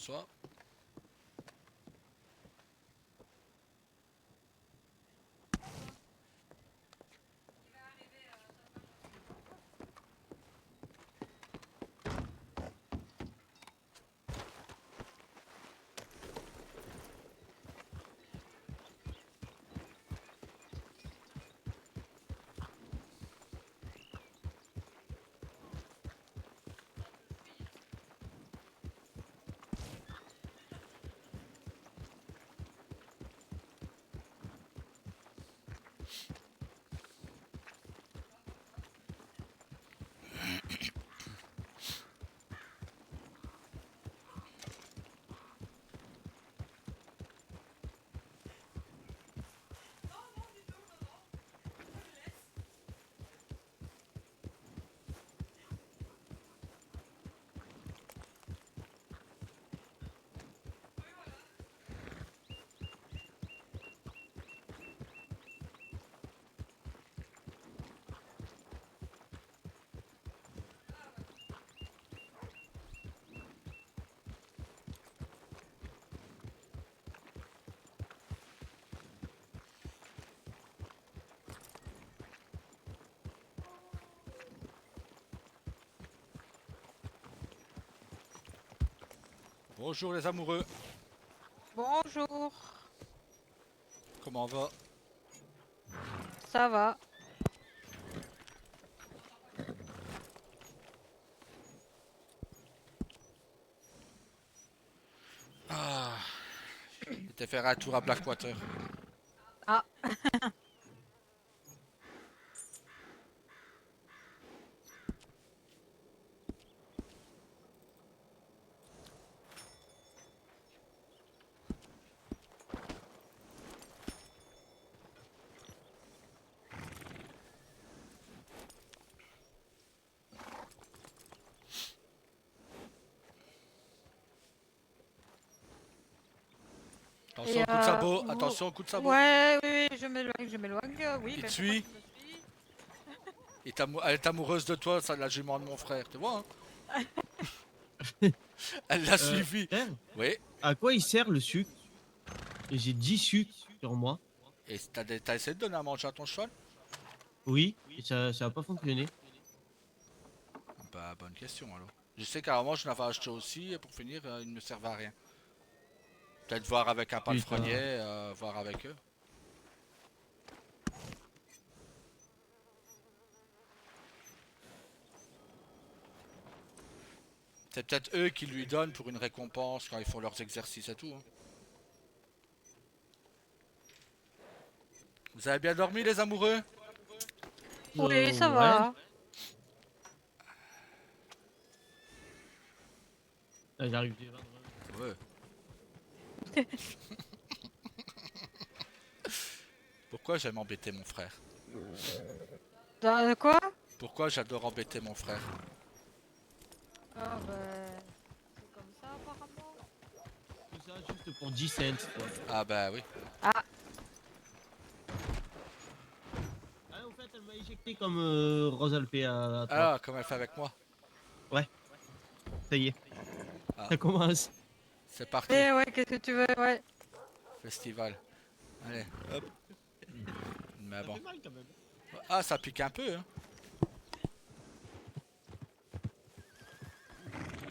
Bonsoir. Bonjour les amoureux. Bonjour, Comment on va? ça va? Ah, j'étais faire un tour à Blackwater. Ah, et Attention, coup de sabot. vous... Attention, coup de sabot. Ouais, oui, oui, je m'éloigne, oui, Il te mais pourquoi suit. tu me suis? Elle est amoureuse de toi, ça la jument de mon frère, tu vois, hein? Elle l'a suivi. Frère, Oui. à quoi il sert le sucre? Et j'ai 10 sucres sur moi. Et t'as essayé de donner à manger à ton cheval? Oui, et ça a pas fonctionné. Bah, bonne question alors. Je sais qu'à un moment, je l'avais acheté aussi, et pour finir, il ne me servait à rien. Peut-être voir avec un palefrenier, Putain. voir avec eux. C'est peut-être eux qui lui donnent pour une récompense quand ils font leurs exercices et tout, hein. Vous avez bien dormi les amoureux? Oui, ça Ouais. va. Ah, j'arrive déjà. Ouais. Pourquoi j'aime embêter mon frère? Quoi? Pourquoi j'adore embêter mon frère? Ah, ben, c'est comme ça apparemment. Tout ça juste pour 10 cents, quoi. Ah bah oui. Ah, Ah, au fait, elle m'a éjecté comme Rosalpé à toi. Ah, comme elle fait avec moi. Ouais, ça y est. Ah, Ça commence. c'est parti. et ouais, qu'est-ce que tu veux? Ouais. Festival. Allez, hop. Mais Ça bon. fait mal quand même. Ah, ça pique un peu, hein.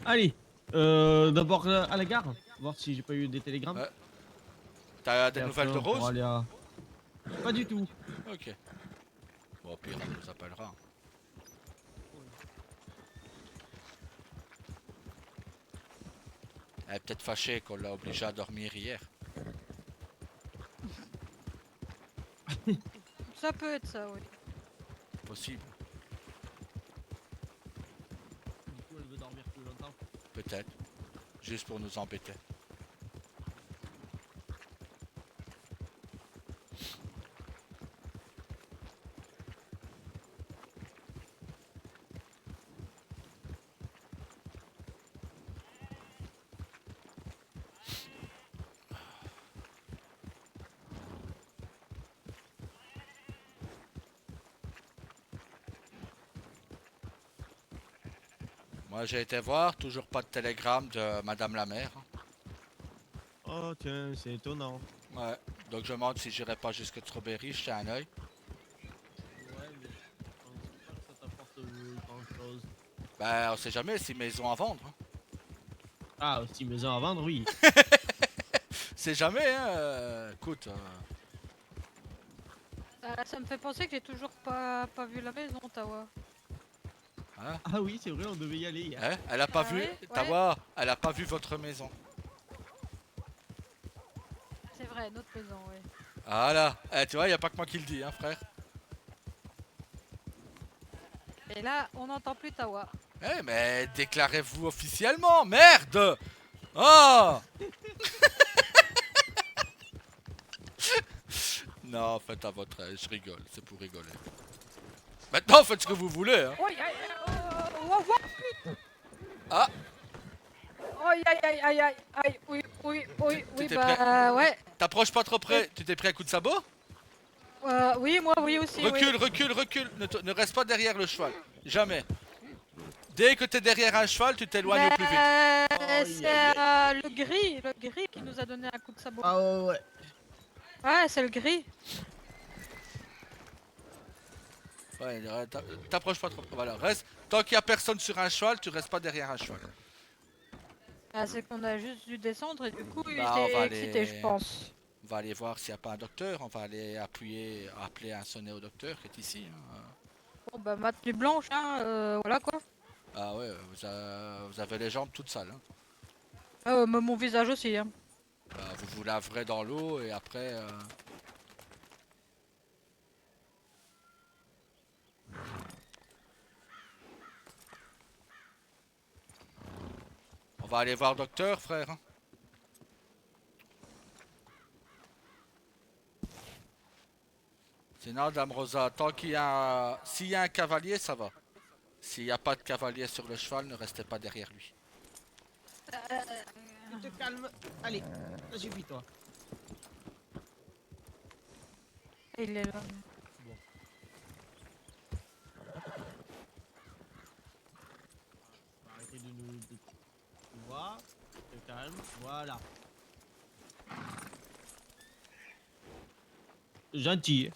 Allez, d'abord à la gare, voir si j'ai pas eu des télégrammes. Ouais. T'as des Et après, nouvelles de on pourra Rose? aller à. Pas du tout. Ok. Bon, au pire, on nous appellera. Elle est peut-être fâchée qu'on l'a obligée à dormir hier. Ça peut être ça, oui. Possible. Du coup, elle veut dormir plus longtemps. Peut-être. Juste pour nous embêter. Moi, j'ai été voir. Toujours pas de télégramme de Madame la mère, hein. Oh tiens, c'est étonnant. Ouais. Donc je me demande si j'irai pas jusque Strawberry, jeter un oeil. Ouais, mais je pense pas que ça t'apporte grand chose. Ben, on sait jamais si maison à vendre. Hein. Ah, aussi maison à vendre, oui. C'est jamais, hein. Écoute, Ça me fait penser que j'ai toujours pas vu la maison, Tawa. hein, Ah oui, c'est vrai, on devait y aller hier. hein, elle a pas Ah vu, ouais, ouais. Tawa, elle a pas vu votre maison. C'est vrai, notre maison, ouais. Voilà. Tu vois, y a pas que moi qui le dis, hein, frère. Et là, on n'entend plus Tawa. Mais déclarez-vous officiellement, merde. Oh. Non, faites à votre aise, je rigole, c'est pour rigoler. Maintenant, faites ce que vous voulez, hein. Oui, aïe, oh, oh, Ah, aïe, aïe, aïe, aïe, aïe, aïe, oui, oui, oui, oui, t'es bah, ouais. t'approches pas trop près, tu t'es pris un coup de sabot? Oui, moi, oui aussi, oui. Recule, recule, recule, ne reste pas derrière le cheval, jamais. Dès que t'es derrière un cheval, tu t'éloignes au plus vite. Aïe, C'est aïe, le gris qui nous a donné un coup de sabot. Ah ouais, ouais. Ouais, c'est le gris. Ouais, t'approches pas trop. Voilà, reste. Tant qu'il y a personne sur un cheval, tu restes pas derrière un cheval. Ah, c'est qu'on a juste dû descendre et du coup, il Bah, on va était excité, je aller, pense. on va aller voir s'il n'y a pas un docteur. On va aller appeler un sonner au docteur qui est ici. Hein. Bon, bah, ma tenue blanche, hein, voilà quoi. Ah ouais, vous avez les jambes toutes sales. Hein. Mon visage aussi, hein. Bah, vous vous laverez dans l'eau et après. On va aller voir docteur, frère. Hein. Sinon, Dame Rosa, tant qu'il y a, s'il y a un cavalier, ça va. S'il n'y a pas de cavalier sur le cheval, ne restez pas derrière lui. Tu te calmes. Allez, ça suffit toi. Il est là. Bon. Arrêtez de nous... Tu vois, tu te calmes, voilà. Gentil.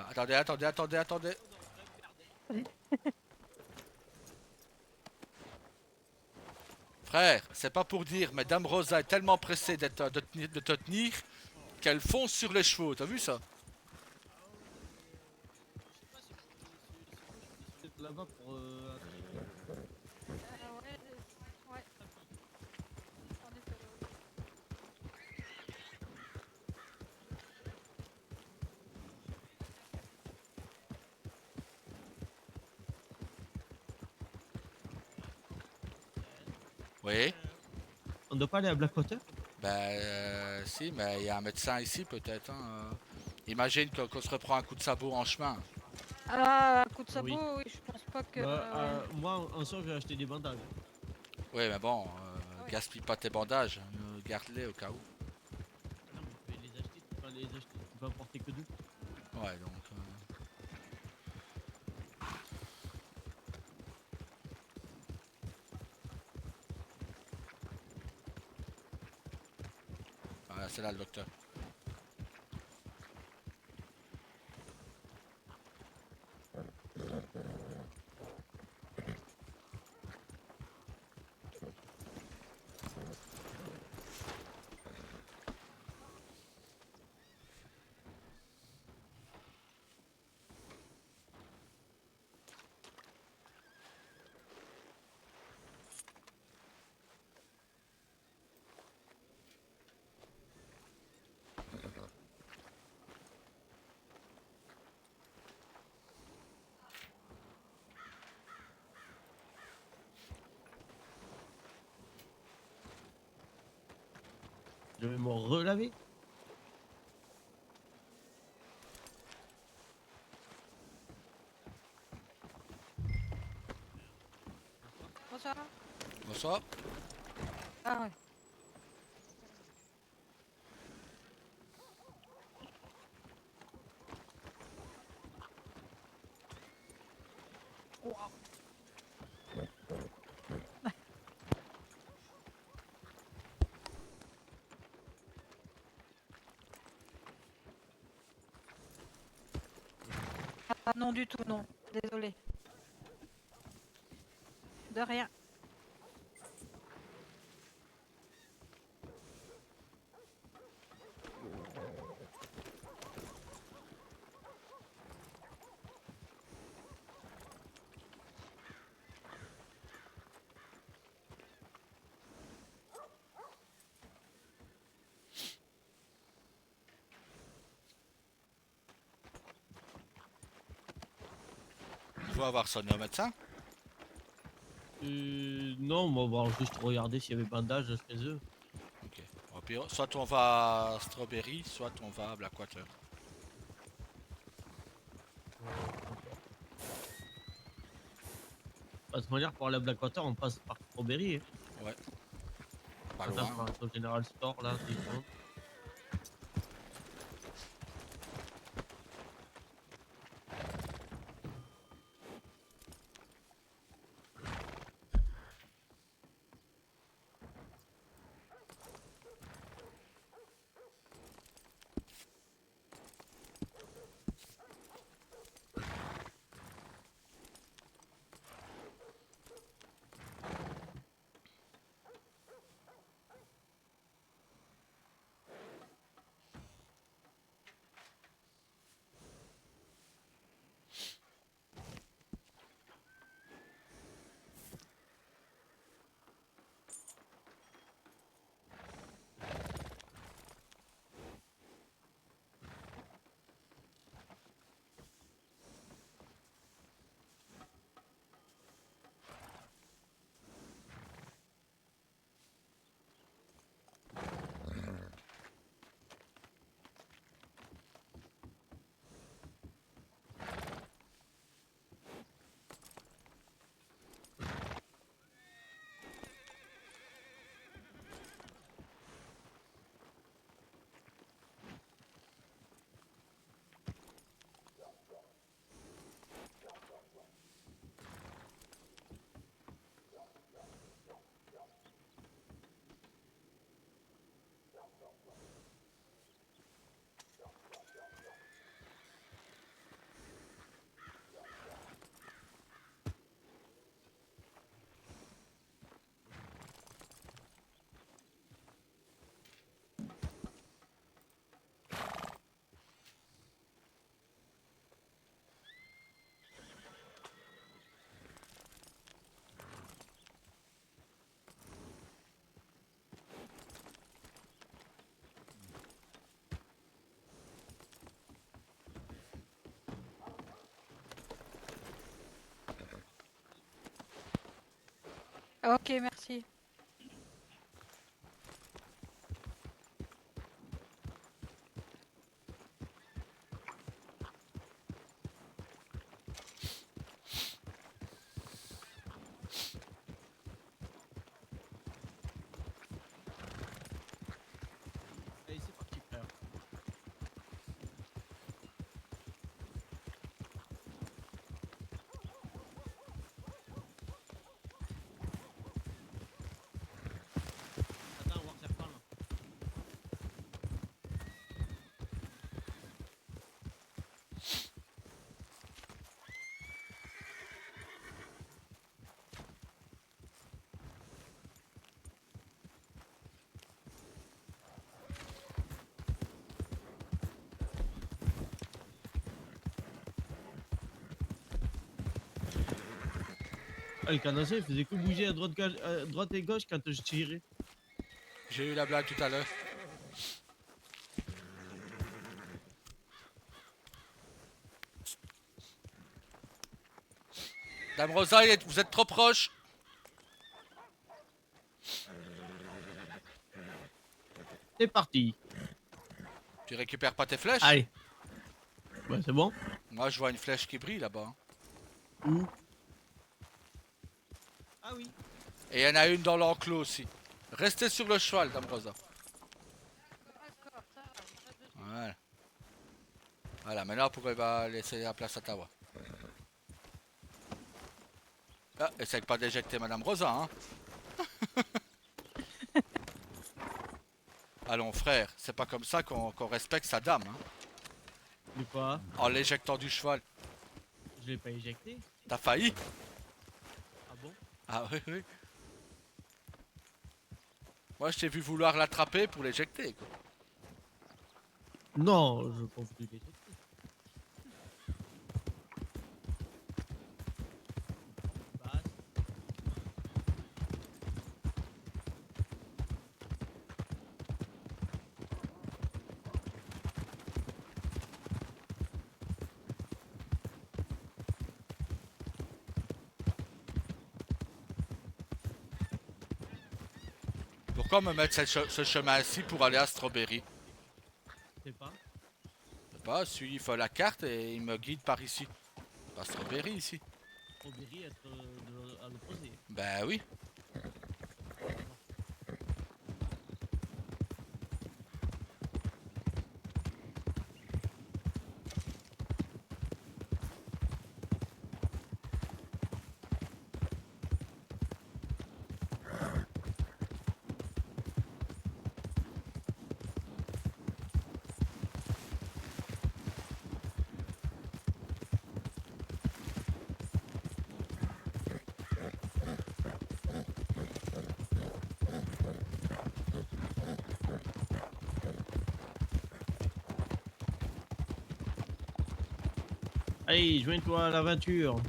Attendez, attendez, attendez, attendez. Frère, c'est pas pour dire, mais Dame Rosa est tellement pressée de te tenir qu'elle fonce sur les chevaux. T'as vu ça? Là-bas pour... Ouais, ouais. En effet, oui. Oui. On doit pas aller à Blackwater? Ben, si, mais il y a un médecin ici peut-être. Hein. Imagine qu'on se reprend un coup de sabot en chemin. Ah, un coup de sabot, Oui. oui, je pense pas que. Bah, Ouais. moi, en sort, j'ai acheté des bandages. Oui, mais bon, Ouais. gaspille pas tes bandages. Garde-les au cas où. Non, mais tu peux les acheter, tu peux pas les acheter, tu peux en porter que deux. Ouais, donc. Voilà, c'est là le docteur. Je vais me relaver. Bonsoir. Bonsoir. Ah, ouais. Ah non du tout, non. Désolé. De rien. Il faut avoir sonné au médecin. Non, on va voir juste regarder s'il y avait bandage chez eux. Ok. Au pire, soit on va à Strawberry, soit on va à Blackwater. De toute manière, pour aller à Blackwater, on passe par Strawberry. Hein. Ouais. Pas On passe loin. par le General Store là, c'est bon. Ok, merci. Allez, c'est parti, frère. Attends, on va voir serpent là. Ah, le canassin, il faisait que bouger à droite et gauche quand je tirais. J'ai eu la blague tout à l'heure. Dame Rosa, vous êtes trop proche. C'est parti. Tu récupères pas tes flèches? Allez. Ouais, c'est bon. Moi, je vois une flèche qui brille là-bas. Où? Ah oui. Et il y en a une dans l'enclos aussi. Restez sur le cheval, Dame Rosa. D'accord, ça va, pas de soucis. Voilà. Voilà, maintenant vous pouvez laisser la place à Tawa. Ah, essaye pas d'éjecter Madame Rosa, hein. Allons, frère, c'est pas comme ça qu'on respecte sa dame, hein. De quoi? En l'éjectant du cheval. Je l'ai pas éjecté. T'as failli? Ah bon? Ah oui, oui. Moi, je t'ai vu vouloir l'attraper pour l'éjecter, quoi. Non, je pas voulu l'éjecter. Bah, Pourquoi me mettre ce chemin-ci pour aller à Strawberry? c'est pas. Je sais pas, il fait la carte et il me guide par ici. Pas Strawberry ici. Strawberry être à l'opposé. Ben oui. Allez, joins-toi à l'aventure.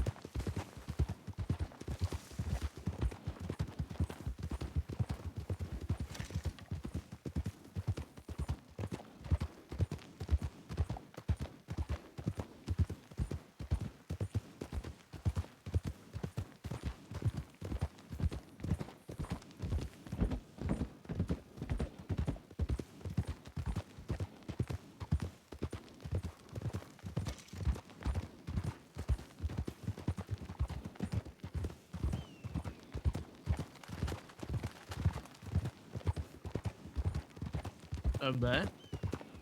Ah ben,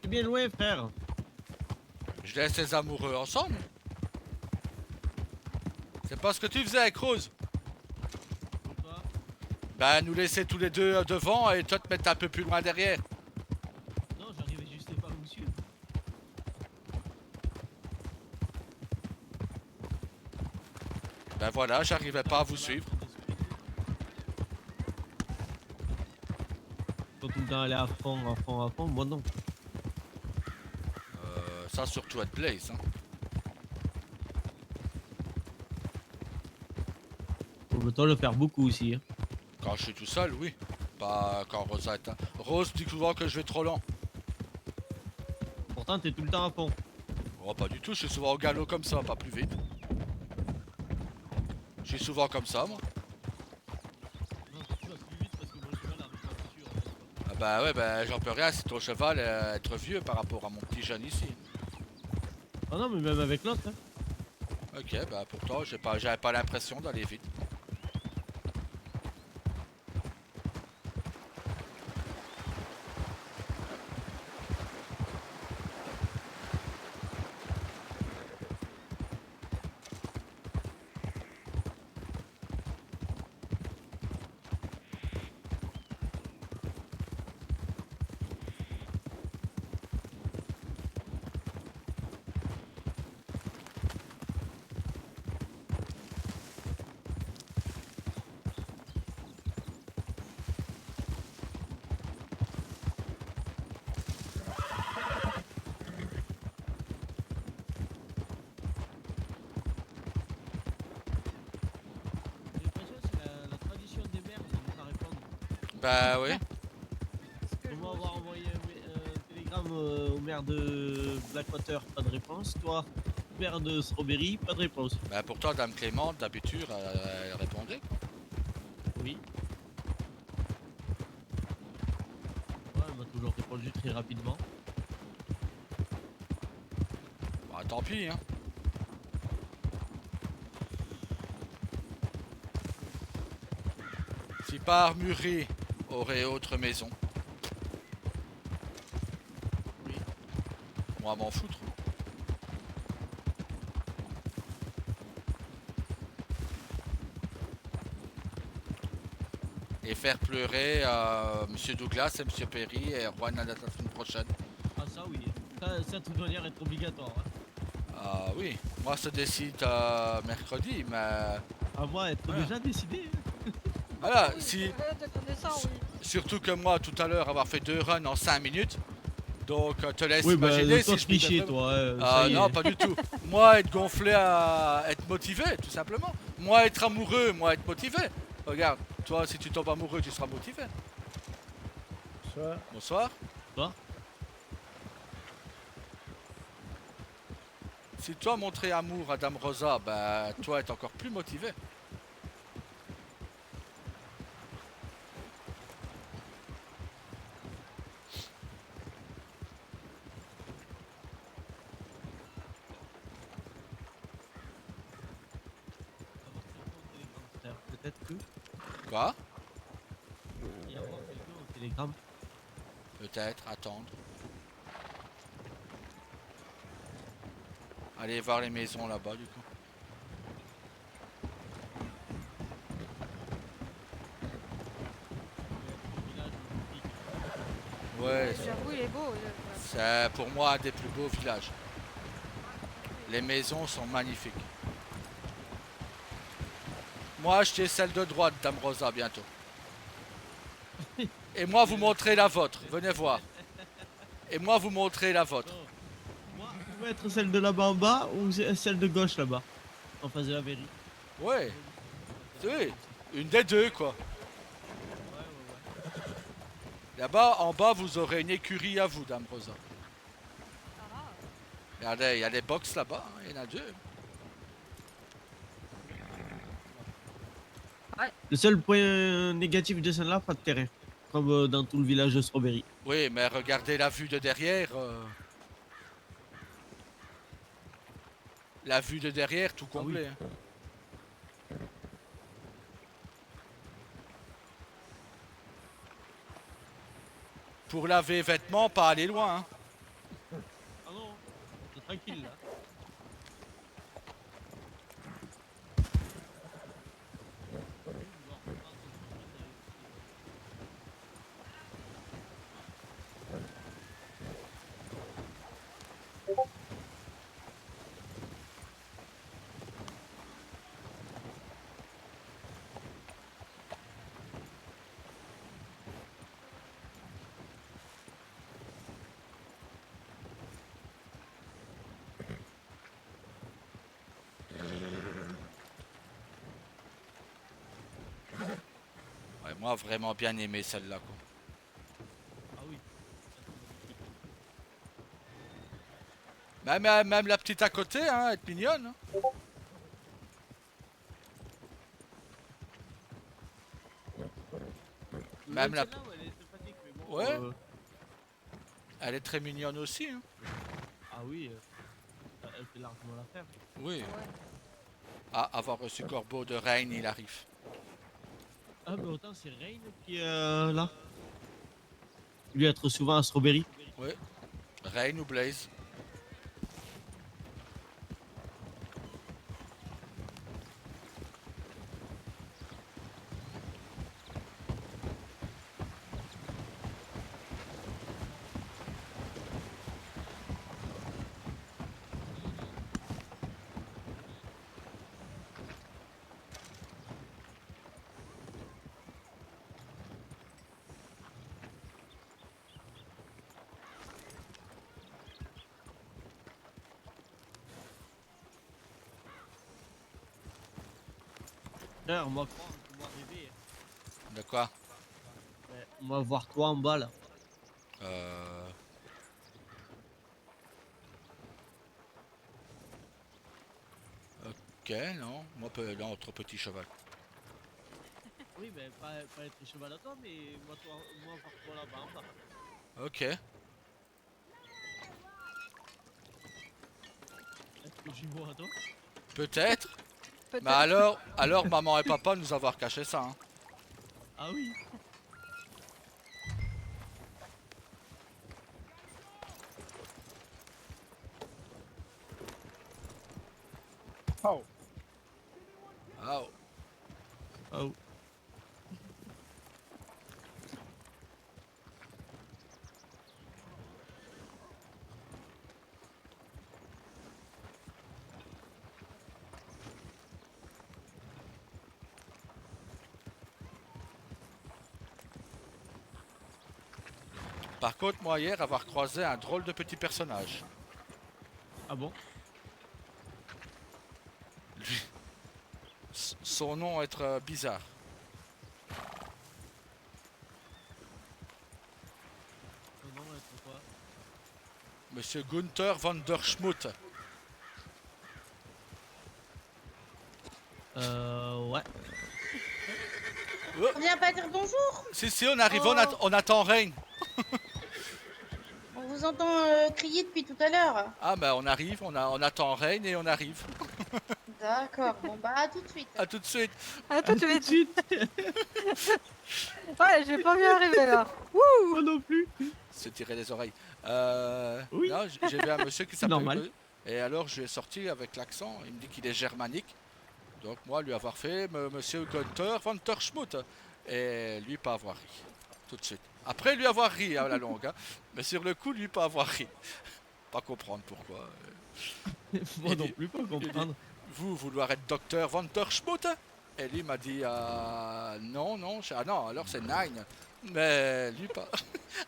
c'est bien loin, frère. Je laisse les amoureux ensemble. C'est pas ce que tu faisais avec Rose. Toi, Ben nous laisser tous les deux devant et toi te mettre un peu plus loin derrière. non, j'arrivais juste pas à vous suivre. Ben voilà, j'arrivais pas à vous suivre. Faut tout le temps aller à fond, à fond, à fond. Moi non. Ça surtout être Blaze. Hein. Faut le temps le faire beaucoup aussi. Hein. Quand je suis tout seul, oui. Pas quand Rose est. Rose dit souvent que je vais trop lent. Pourtant, t'es tout le temps à fond. Oh, pas du tout, je suis souvent au galop comme ça, pas plus vite. Je suis souvent comme ça, moi. Non, tu vas plus vite parce que mon cheval arrive pas dessus en fait. Ah bah ouais, bah j'en peux rien si ton cheval est être vieux par rapport à mon petit jeune ici. Ah non, mais même avec l'autre. Hein. Ok, bah pourtant j'avais pas l'impression d'aller vite. J'ai l'impression que c'est la tradition des mères de ne pas répondre. Bah oui. Parce que je Comment vous avoir suis. envoyé un télégramme au maire de Blackwater, pas de réponse. Toi, maire de Strawberry, pas de réponse. Bah pourtant Dame Clément, d'habitude, elle répondait. Oui. Ouais, elle m'a toujours répondu très rapidement. Bah tant pis, hein. Si pas Armurerie aurait autre maison. Oui. Moi m'en foutre. Et faire pleurer Monsieur Douglas et Monsieur Perry et Juan à la semaine prochaine. Ah ça oui. Ça de toute manière est obligatoire. Hein. Ah oui, moi ça décide mercredi, mais À moi, être Ouais. déjà décidé. voilà, Oui, si de connaissant, oui. surtout que moi tout à l'heure avoir fait 2 runs en 5 minutes, donc te laisse Oui, bah, imaginer toi, si je m'y tricher, mettrais. toi, ça Ah y non, est. pas du tout. Moi être gonflé à être motivé, tout simplement. Moi être amoureux, moi être motivé. Regarde, toi si tu tombes amoureux, tu seras motivé. Soit. Bonsoir. Toi, Si toi montrer amour à Dame Rosa, bah toi être encore plus motivé. frère, peut-être que Quoi? il y a encore quelqu'un au télégramme. Peut-être, attendre. Allez voir les maisons là-bas du coup. Ouais, J'avoue, il est beau. c'est pour moi un des plus beaux villages. Les maisons sont magnifiques. Moi, acheter celle de droite, Dame Rosa, bientôt. Et moi, vous montrez la vôtre. Venez voir. Et moi, vous montrez la vôtre. Non, moi, on va être celle de là-bas en bas ou celle de gauche là-bas, en face de la mairie. Ouais, oui. Une des deux, quoi. Ouais, ouais, ouais. Là-bas, en bas, vous aurez une écurie à vous, Dame Rosa. Ah, Regardez, il y a des box là-bas. Hein, il y en a 2. Le seul point négatif de celle-là, pas de terrain. Comme dans tout le village de Strawberry. Oui, mais regardez la vue de derrière. La vue de derrière, tout Ah oui. comblé. Hein. Pour laver vêtements, pas aller loin. Hein. Ah non, c'est tranquille là. Ouais, moi, vraiment bien aimé celle-là. Quoi. Ah oui. Même la petite à côté, hein, elle est mignonne. Hein. Même la... Celle-là, ouais, elle est sympathique, mais bon. Ouais, elle est très mignonne aussi. Hein. Ah oui, elle fait largement l'affaire. Oui. ouais. Ah, avoir reçu Corbeau de Reine, il arrive. Ah, mais autant c'est Rain qui est là. Lui être souvent à Strawberry. Oui. Reine ou Blaze. Frère, on va croire, on va rêver. De quoi? Ouais, on va voir toi en bas là. Euh... Ok, non. Moi, non, trop petit cheval. Oui, mais pas être cheval à toi, mais moi voir toi là-bas en bas. Ok. Est-ce que j'y vois à toi? Peut-être. Mais Peut-être. alors, maman et papa nous avoir caché ça. Hein. Ah oui. Oh. Ah, oh. Oh. Par contre, moi hier, avoir croisé un drôle de petit personnage. Ah bon? Lui, son nom être bizarre. Non, non, être quoi? Monsieur Gunther van der Schmutt. Ouais. Oh, On vient pas dire bonjour. si, on arrive, Oh. on attend Reine. On vous entend crier depuis tout à l'heure. Ah bah on arrive, on attend Reine et on arrive. D'accord. Bon bah à tout de suite. A tout de suite. Ah, tout de Tout de suite. suite. Ouais, j'ai pas vu arriver là. Moi non plus. Se tirer les oreilles. Oui. Non, j'ai vu un monsieur qui s'appelle... Normal. Et alors je lui ai sorti avec l'accent, il me dit qu'il est germanique. Donc moi lui avoir fait monsieur Gunther van der Schmutt. Et lui pas avoir ri. Tout de suite. Après lui avoir ri à la longue. Hein. Mais sur le coup lui pas avoir ri. Pas comprendre pourquoi. Moi Il non dit- plus, pas comprendre. Vous vouloir être docteur van der Schmutt? Et lui m'a dit non. Ah non, alors c'est Nine. Mais lui pas.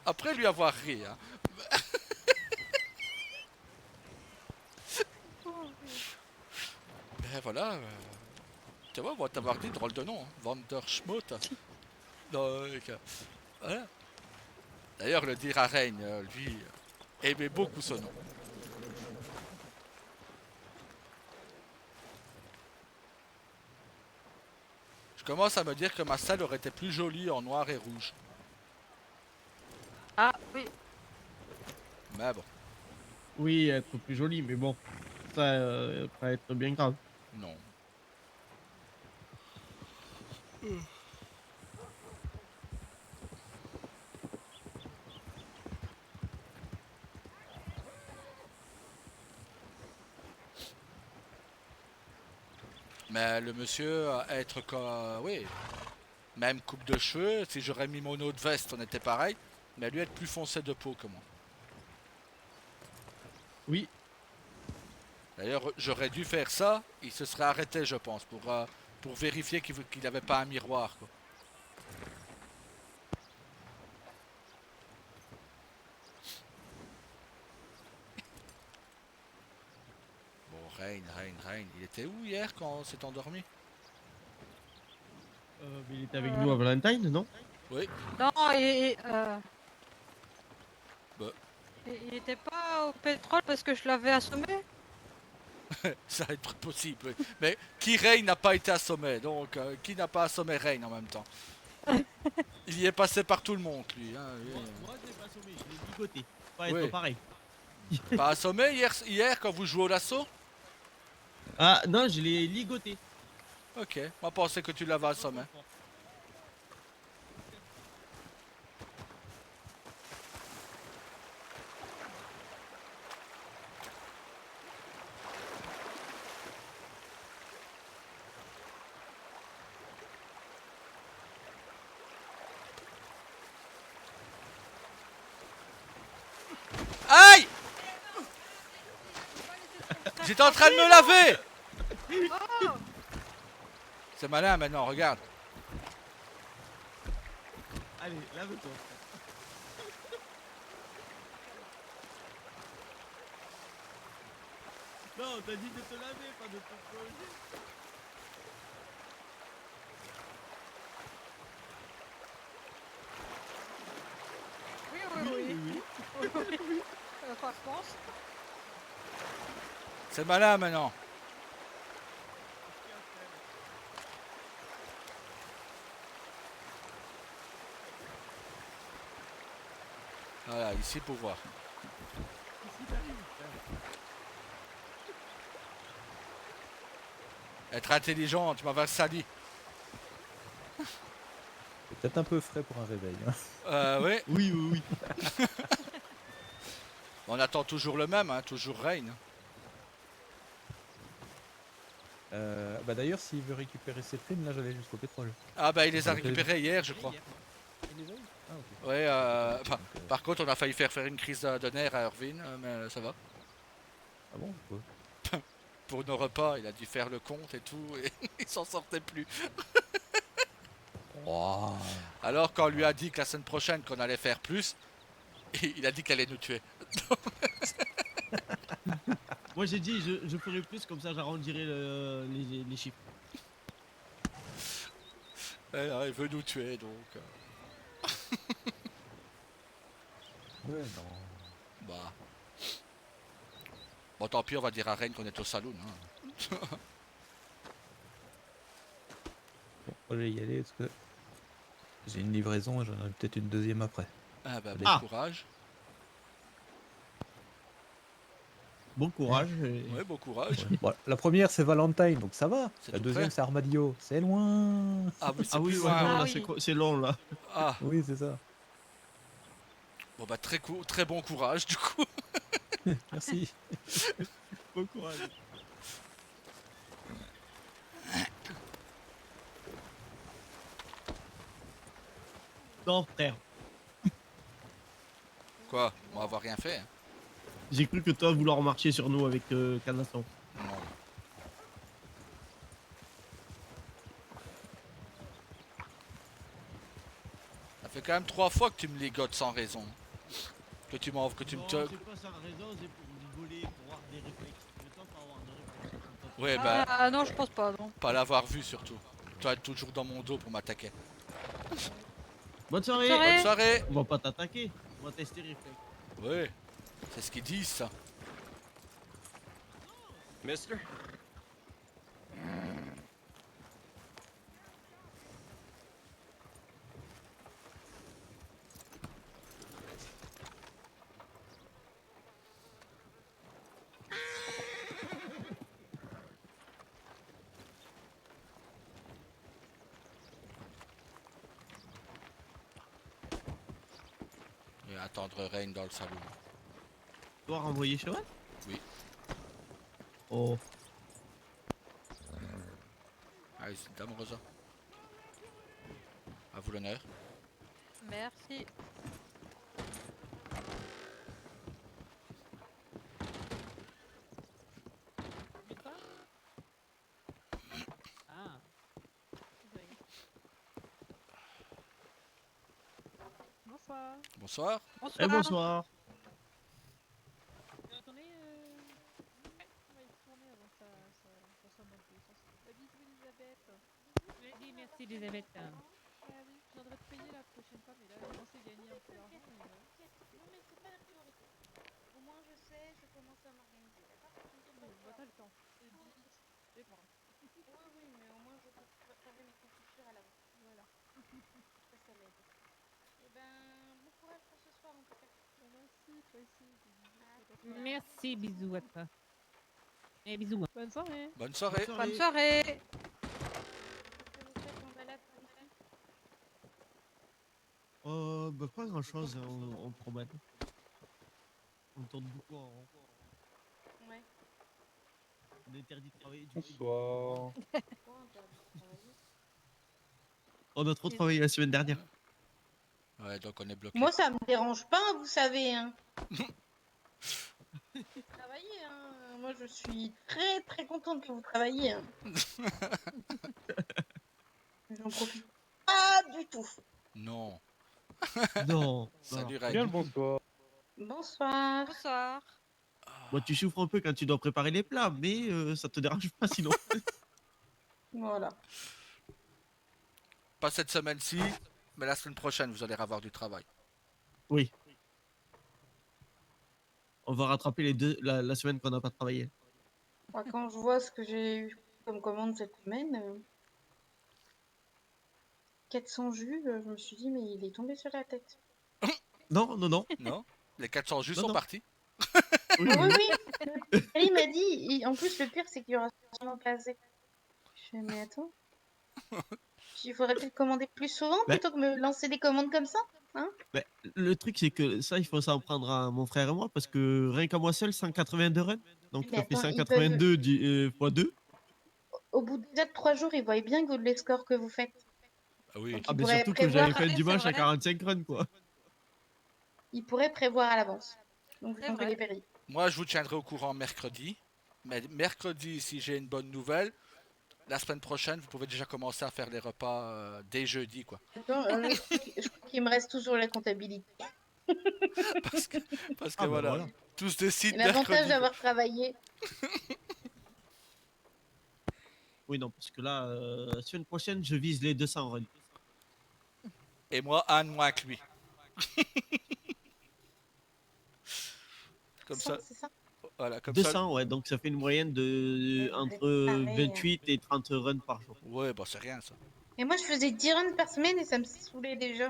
Après lui avoir ri. Hein. Ben voilà. Tu vois, on va t'avoir dit drôle de nom. Hein. Van der Schmutt. Donc, voilà. D'ailleurs, le dire à Reine, lui, aimait beaucoup ce nom. Je commence à me dire que ma salle aurait été plus jolie en noir et rouge. Ah, oui. Mais bon, Oui, être plus joli, mais bon. Ça va être bien grave. non. Mais le monsieur, être comme... oui, même coupe de cheveux, si j'aurais mis mon autre veste, on était pareil. Mais lui, être plus foncé de peau que moi. Oui. D'ailleurs, j'aurais dû faire ça, il se serait arrêté, je pense, pour vérifier qu'il n'avait pas un miroir. Quoi. Bon, Reine. Il était où hier quand on s'est endormi? Mais il était avec nous à Valentine, non? Oui. Non, Bah. il était pas au pétrole parce que je l'avais assommé. Ça va être possible. Oui. Mais qui Reine n'a pas été assommé, donc qui n'a pas assommé Reine en même temps? Il y est passé par tout le monde, lui. Hein, lui. Moi, je l'ai pas assommé, je l'ai ligoté. Pas Oui. être pareil. Pas assommé hier quand vous jouez au lasso? Ah non, je l'ai ligoté. Ok, moi pensais que tu l'avais assommé. Aïe! J'étais en train de me laver! Oh, C'est malin maintenant, regarde. Allez, lave-toi. Non, t'as dit de te laver, pas de te plonger. oui. Enfin, je pense. C'est malin maintenant. Voilà, ici pour voir. Être intelligent, tu m'avais sali. C'est peut-être un peu frais pour un réveil. Hein. Oui, Oui. on attend toujours le même, hein, toujours Reine. Bah d'ailleurs, s'il veut récupérer ses primes, là j'allais jusqu'au pétrole. Ah bah il les a Ok. récupérés hier, je crois. Il les a eu. Ah ok. Ouais, Donc, par contre, on a failli faire une crise de nerfs à Irvine, mais ça va. Ah bon pourquoi Pour nos repas, il a dû faire le compte et tout, et il s'en sortait plus. Oh. Alors, quand on lui a dit que la semaine prochaine qu'on allait faire plus, Il a dit qu'elle allait nous tuer. Moi j'ai dit je ferai plus comme ça j'arrondirai les chiffres. Elle veut nous tuer donc. Ouais, non. Bah. Bon, tant pis, on va dire à Rennes qu'on est au saloon. Hein. Bon, je vais y aller parce que j'ai une livraison et j'en aurai peut-être une deuxième après. Ah bah, bon Ah. courage. Bon courage. et- Ouais, bon courage. Ouais. Bon, la première c'est Valentine donc ça va. C'est La tout deuxième près. c'est Armadillo. C'est loin. Ah oui, c'est Ah oui, plus ouais, loin. non, Ah là oui. c'est long là. Ah, Oui, c'est ça. bon bah très bon courage du coup. Merci. Bon courage. Non frère, Quoi? On va avoir rien fait. Hein. j'ai cru que toi vouloir marcher sur nous avec Canasson. Non. Ça fait quand même 3 fois que tu me ligotes sans raison. Que tu m'en... Que tu me... Non, c'est pas sans raison, c'est pour rigoler, pour avoir des réflexes. Mais toi pas avoir de réflexes. Ouais bah, Ah non, je pense pas, non. pas l'avoir vu surtout. Toi être toujours dans mon dos pour m'attaquer. Bonne soirée. Bonne soirée. Bonne soirée. On va pas t'attaquer, on va tester réflexes. Ouais. C'est ce qu'ils disent ça. Mister? Et attendre Rain dans le salon. Tu dois renvoyer cheval? Oui. Oh. Allez, dame Rosa. À vous l'honneur. Merci. Ah. Bonsoir. Bonsoir. Et bonsoir. Attendez, on va y retourner avant que ça soit mal tous les sens. Bisous Elisabeth. Oui, merci Elisabeth. Ah oui, je viendrai te payer la prochaine fois, mais là, je pensais gagner un peu d'argent. Non, mais c'est pas la priorité. Au moins, je sais, je commence à m'organiser, d'accord? Bah, t'as le temps. Et et voilà. Oui, oui, mais au moins, je peux préparer mes confitures à l'avance. Voilà. Ça m'aide. Eh ben, bon courage pour ce soir, en tout cas. Bah, merci, toi aussi. Des bisous. Ah, Toi, toi. Merci, bisous à toi. Et bisous. Bonne soirée. Bonne soirée. Bonne soirée. Qu'est-ce que vous faites en balade par ici? Bah pas grand chose, on promène. On tourne beaucoup en rond. Ouais. On est interdit de travailler du coup. Bonsoir. Pourquoi interdit de travailler? On a trop travaillé la semaine dernière. Ouais, donc on est bloqué. Moi, ça me dérange pas, vous savez. Hein. Travailler, hein. Moi, je suis très très contente que vous travailliez. Hein. J'en profite pas du tout. Non. Non. Salut Bien Rain. le bonsoir. Bonsoir. Bonsoir. Bon, tu souffres un peu quand tu dois préparer les plats, mais ça te dérange pas sinon. Voilà. Pas cette semaine-ci, mais la semaine prochaine, vous allez avoir du travail. Oui. On va rattraper la semaine qu'on n'a pas travaillé. Moi, quand je vois ce que j'ai eu comme commande cette semaine, 400 jus, je me suis dit, mais il est tombé sur la tête. Non, non, non. Non? Les 400 jus Non, sont non. partis. Oui, Ah oui. oui, oui. Il m'a dit, en plus, le pire, c'est qu'il y aura sûrement pas assez. Je fais, mais attends. Il faudrait peut-être commander plus souvent Bah. plutôt que me lancer des commandes comme ça. Bah, le truc, c'est que ça, il faut s'en prendre à mon frère et moi, parce que rien qu'à moi seul, 182 runs. Donc Mais ça fait attends, ils 182 fois 2. Au bout déjà de 3 jours, ils voient bien que les scores que vous faites. Ah oui. Donc, Ah, ils mais pourraient surtout que j'avais prévoir, fait un c'est dimanche à vrai. 45 runs, quoi. ils pourraient prévoir à l'avance. Donc, C'est je vrai. les payer. Moi, je vous tiendrai au courant mercredi. Mais mercredi, si j'ai une bonne nouvelle, la semaine prochaine, vous pouvez déjà commencer à faire les repas dès jeudi, quoi. Attends, je crois qu'il me reste toujours la comptabilité. Parce que, parce que Ah, bah, voilà, voilà. tous décident L'avantage mercredi. d'avoir travaillé. Oui, non, parce que là, semaine prochaine, je vise les 200 runs. Et moi, un de moins que lui. Comme ça, C'est ça. voilà, comme ça. 200, ouais, donc ça fait une moyenne de Et vous êtes entre pareil, hein. 28 et 30 runs par jour. Ouais, bah c'est rien ça. Et moi, je faisais 10 runs par semaine et ça me saoulait déjà.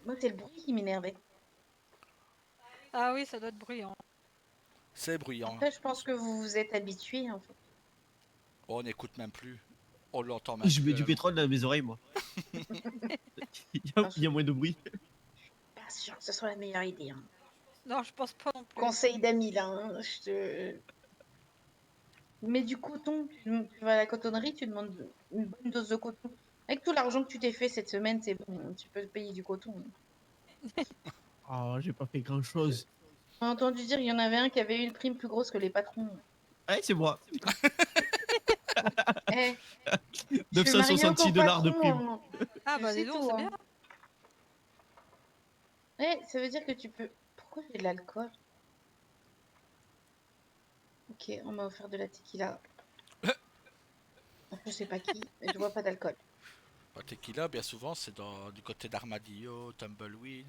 Moi, c'est le bruit qui m'énervait. Ah oui, ça doit être bruyant. C'est bruyant. Après, je pense que vous vous êtes habitués, en fait. On n'écoute même plus. On l'entend Et même je plus mets à du la pétrole dans mes oreilles, moi. Il y a moins de bruit. Pas sûr que ce soit la meilleure idée. Hein. Non, je pense pas non plus. Conseil d'amis, là. Hein. Je te... Mais du coton, tu vas à la cotonnerie, tu demandes une bonne dose de coton. Avec tout l'argent que tu t'es fait cette semaine, c'est bon, tu peux te payer du coton. Ah, j'ai pas fait grand chose. J'ai entendu dire qu'il y en avait un qui avait eu une prime plus grosse que les patrons. Ouais, c'est moi. Eh, je suis mariée au 966 $ de prime. copatron. Ah Je bah sais dis donc, tout. c'est Hein. bien. Eh, ça veut dire que tu peux... Pourquoi j'ai de l'alcool? Ok, on m'a offert de la tequila. Je sais pas qui, mais je vois pas d'alcool. Le tequila, bien souvent, c'est du côté d'Armadillo, Tumbleweed.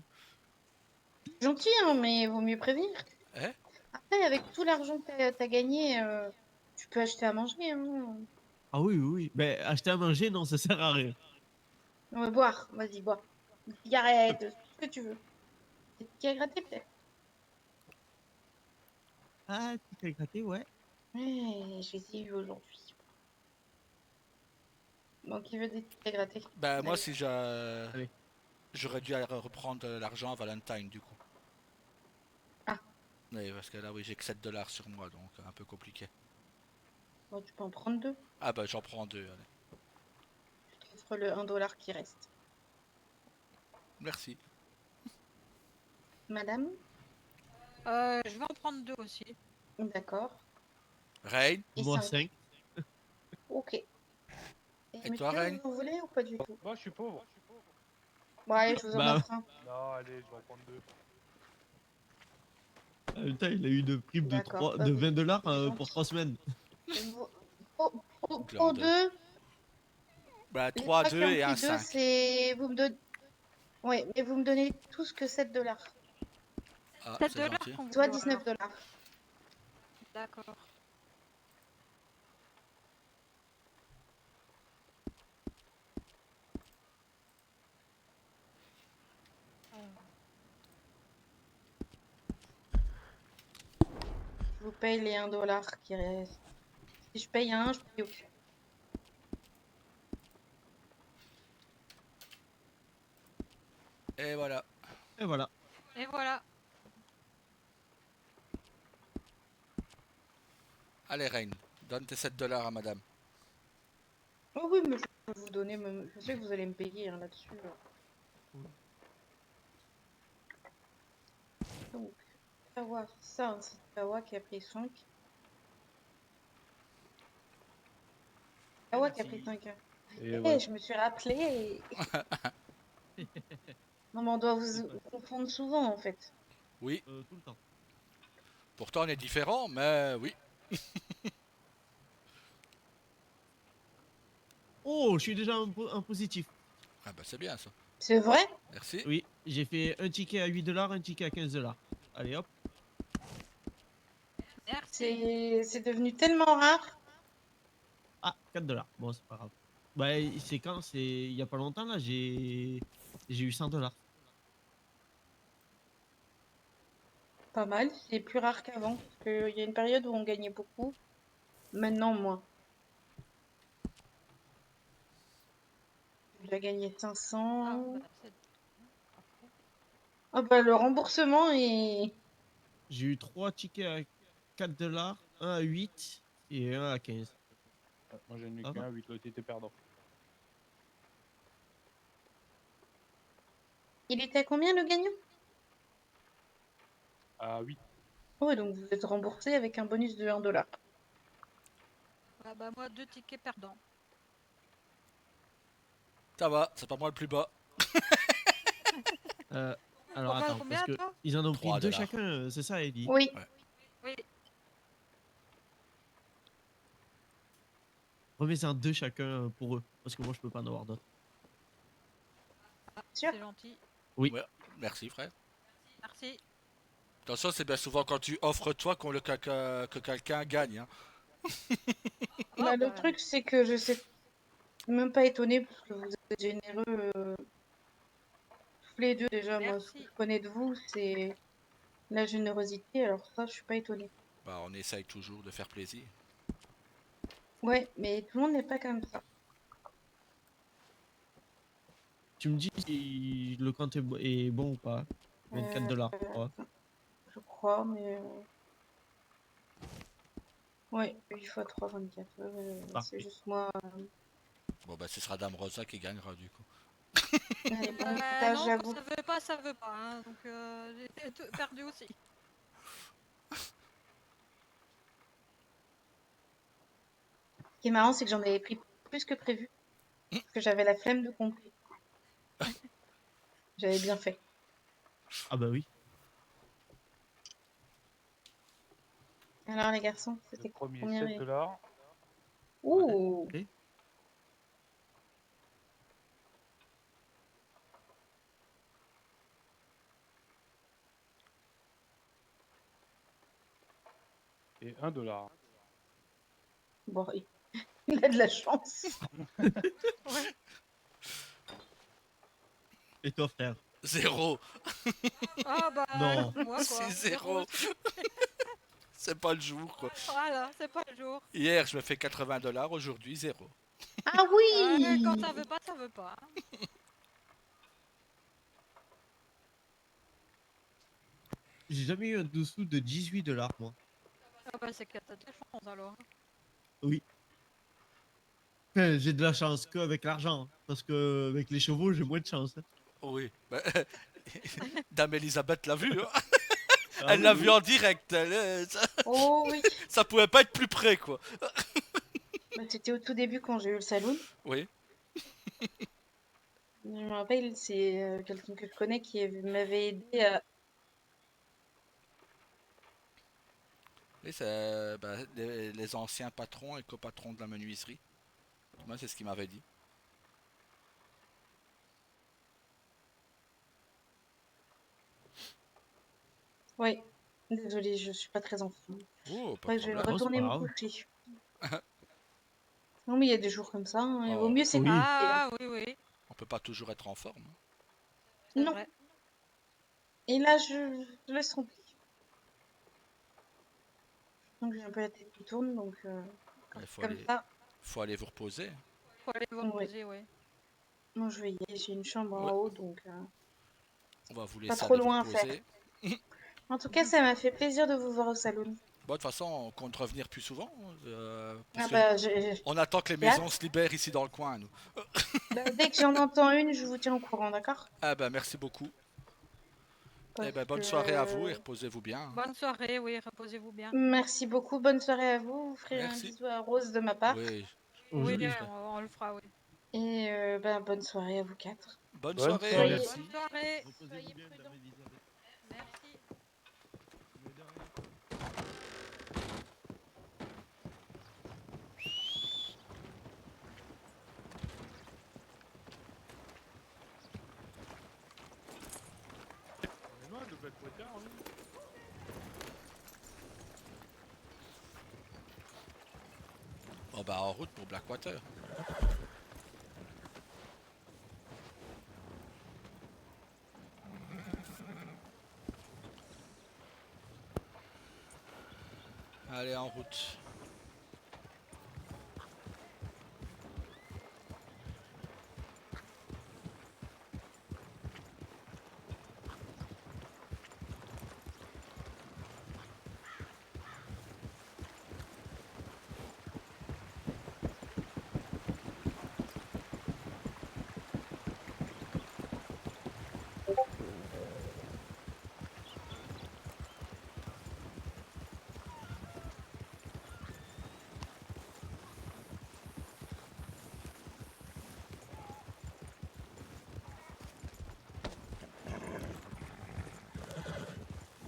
Gentil, hein, mais vaut mieux prévenir. Eh? Après, avec tout l'argent que t'as gagné, tu peux acheter à manger. Hein. Ah oui, oui, oui. Mais acheter à manger, non, ça sert à rien. On va boire, vas-y, bois. Une cigarette, ce que tu veux. Des tickets à gratter, peut-être. Ah, tu t'es gratté, ouais. Ouais, je les ai eu aujourd'hui. Bon, qui veut des tickets à gratter? Ben moi, Allez. si j'aurais dû reprendre l'argent à Valentine du coup. Ah. Oui, parce que là, oui, j'ai que 7 dollars sur moi, donc un peu compliqué. Bon, tu peux en prendre deux. Ah bah j'en prends deux, allez. Je t'offre le 1 dollar qui reste. Merci. Madame? Je vais en prendre 2 aussi. D'accord. Rain, Et Moi, 5. 5. Ok. Et Et monsieur, toi, Reine? vous voulez ou pas du tout? Moi, je suis pauvre. Bon, allez, je vous en Bah, offre un. Non, allez, je vais en prendre deux. Putain, il a eu une prime de, D'accord. 3, Bah, de vous- 20 dollars c'est pour gentil. 3 semaines. Pour Glandeux. deux, bah les 3, trois qui 2 ont et un pris deux, 5. c'est... Vous me donnez... Ouais, mais vous me donnez tous que 7 dollars. Ah, 7 c'est dollars gentil. qu'on vous Soit doit, 19 alors. dollars. D'accord. Je vous paye les 1 dollar qui restent. Si je paye un, je paye au-dessus. Et voilà. Et voilà. Et voilà. Allez, Rain, donne tes 7 dollars à madame. Oh oui, mais je peux vous donner... Je sais que vous allez me payer hein, là-dessus. Donc, Kawa, ça, c'est Kawa qui a pris 5. Kawa qui a pris 5. Et Eh, ouais. je me suis rappelé. Non, mais on doit vous confondre souvent, en fait. Oui, Tout le temps. pourtant on est différents, mais oui. Oh, je suis déjà en positif. Ah bah c'est bien ça. C'est vrai? Merci. Oui, j'ai fait un ticket à 8 dollars, un ticket à 15 dollars. Allez hop. Merci. C'est devenu tellement rare. Ah, 4 dollars. Bon, c'est pas grave. Bah, c'est quand? C'est il y a pas longtemps là, j'ai eu 100 dollars. Pas mal. C'est plus rare qu'avant. Parce qu'il y a une période où on gagnait beaucoup. Maintenant, moins. J'ai déjà gagné Ah, 500. bah, c'est- Parfait. Ah bah, le remboursement est... J'ai eu 3 tickets à 4 dollars, un à 8 et un à 15. Moi, j'ai eu Ça va qu'un, 8 l'autre était perdant. Il était à combien le gagnant? Ah, 8. Ouais, donc vous êtes remboursé avec un bonus de 1 dollar. Ah bah moi 2 tickets perdants. Ça va, c'est pas moi le plus bas. Euh, alors Combien, attends, combien, parce que toi ils en ont pris 3 deux $. chacun, c'est ça, Eddie? Oui. Oui. Remets-en 2 chacun pour eux, parce que moi je peux pas en avoir d'autres. Sûr. C'est gentil. Oui. Ouais, merci frère. Merci. Attention, c'est bien souvent quand tu offres toi que quelqu'un gagne. Hein. Ah, Le bah, truc, c'est que je sais même pas étonné parce que vous êtes généreux tous les deux. Déjà, moi, ce que merci. je connais de vous, c'est la générosité. Alors ça, je suis pas étonnée. Bah, on essaye toujours de faire plaisir. Ouais, mais tout le monde n'est pas comme ça. Tu me dis si le compte est bon ou pas? 24 $. Je crois, mais ouais, 8 fois 3, 24. C'est Parfait. juste moi. Bon, bah, ce sera Dame Rosa qui gagnera du coup. Allez, bon, Non, là, quand j'avoue. ça veut pas. Hein, donc j'ai perdu aussi. Ce qui est marrant, c'est que j'en avais pris plus que prévu. Parce que j'avais la flemme de compter. J'avais bien fait. Ah bah oui. Alors, les garçons, Le c'était premier combien 7 $. Ouh! Et Et 1 $. Bon, il a de la chance. Et toi, frère? 0. Ah bah Non. comme moi quoi. C'est 0. aussi. C'est pas le jour quoi. Voilà, c'est pas le jour. Hier, je me fais 80 $, aujourd'hui 0. Ah oui! Quand ça veut pas, ça veut pas. Hein. J'ai jamais eu un dessous de 18 $, moi. Ah bah c'est que t'as de la chance alors. Oui. Enfin, j'ai de la chance qu'avec l'argent, parce que avec les chevaux, j'ai moins de chance. Hein. Oui. Bah, Dame Elisabeth l'a vu. Hein. Ah Elle l'a oui, vu en direct. Oh oui! Ça pouvait pas être plus près quoi. Bah, c'était au tout début quand j'ai eu le saloon. Oui. Je me rappelle, c'est quelqu'un que je connais qui m'avait aidé à. Et c'est bah, les anciens patrons et copatrons de la menuiserie. Moi, c'est ce qu'il m'avait dit. Oui. Désolée, je suis pas très en forme. Oh, pas Ouais, de je vais problème. Oh, c'est retourner pas me grave. coucher. Non, mais il y a des jours comme ça. Hein, il vaut Oh, mieux s'écouter. Oui. Ah oui, oui, on peut pas toujours être en forme. Hein. c'est Non. vrai. Et là, je laisse tomber. Donc j'ai un peu la tête qui tourne, donc quand Il c'est comme ça, faut aller vous reposer. Faut aller vous Ouais. reposer, ouais. moi je vais y aller. J'ai une chambre en Ouais. haut, donc On va vous pas laisser trop aller vous loin à faire. reposer. En tout cas, ça m'a fait plaisir de vous voir au salon. Bon, de toute façon, on compte revenir plus souvent. Ah Parce que bah, on attend que les j'ai hâte. maisons se libèrent ici dans le coin, nous. Bah, dès que j'en entends une, je vous tiens au courant, d'accord? Ah ben, merci beaucoup. Eh Parce ben, bonne soirée à vous et reposez-vous bien. Hein. Bonne soirée, oui, reposez-vous bien. Merci beaucoup. Bonne soirée à vous. Vous ferez un Merci. bisou à Rose de ma part. Oui. Oui, Je le ferai. on le fera, oui. Et bonne soirée à vous quatre. Bonne Bonne soirée. soirée. Merci. Bonne soirée. Reposez-vous bien, Dame Elisabeth. Merci. Mais de rien. Vraiment, de Blackwater, oui. Bon bah en route pour Blackwater. Allez en route.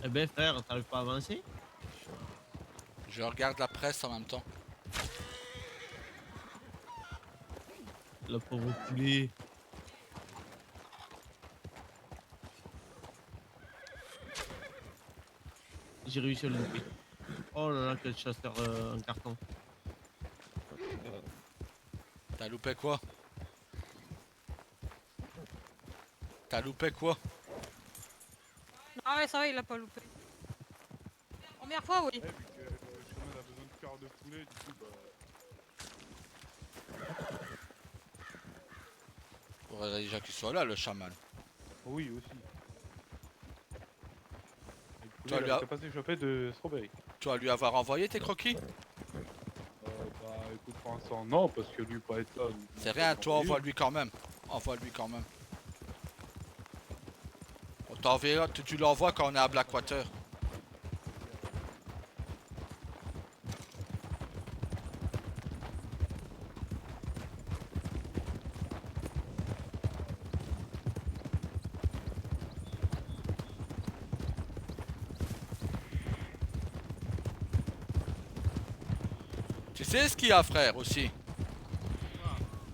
Eh ben frère, t'arrives pas à avancer? Je regarde la presse en même temps. Le pauvre poulet. J'ai réussi à le louper. Oh là là, quel chasseur en carton. T'as loupé quoi? T'as loupé quoi? Non, mais ça va, il a pas loupé. Première fois, oui. Eh, vu que le chemin a besoin de cœur de poulet, du coup, bah. Faudrait déjà qu'il soit là, le chaman. Oui, aussi. Et le Toi, poulet, lui il a a- capacité de choper de strawberry. Tu vas lui avoir envoyé tes croquis? Bah écoute, pour l'instant, non, parce que lui, pas être là. C'est rien, toi envoie-lui quand même. Envoie-lui quand même. On t'enverra, tu l'envoies quand on est à Blackwater. Tu sais ce qu'il y a, frère, aussi?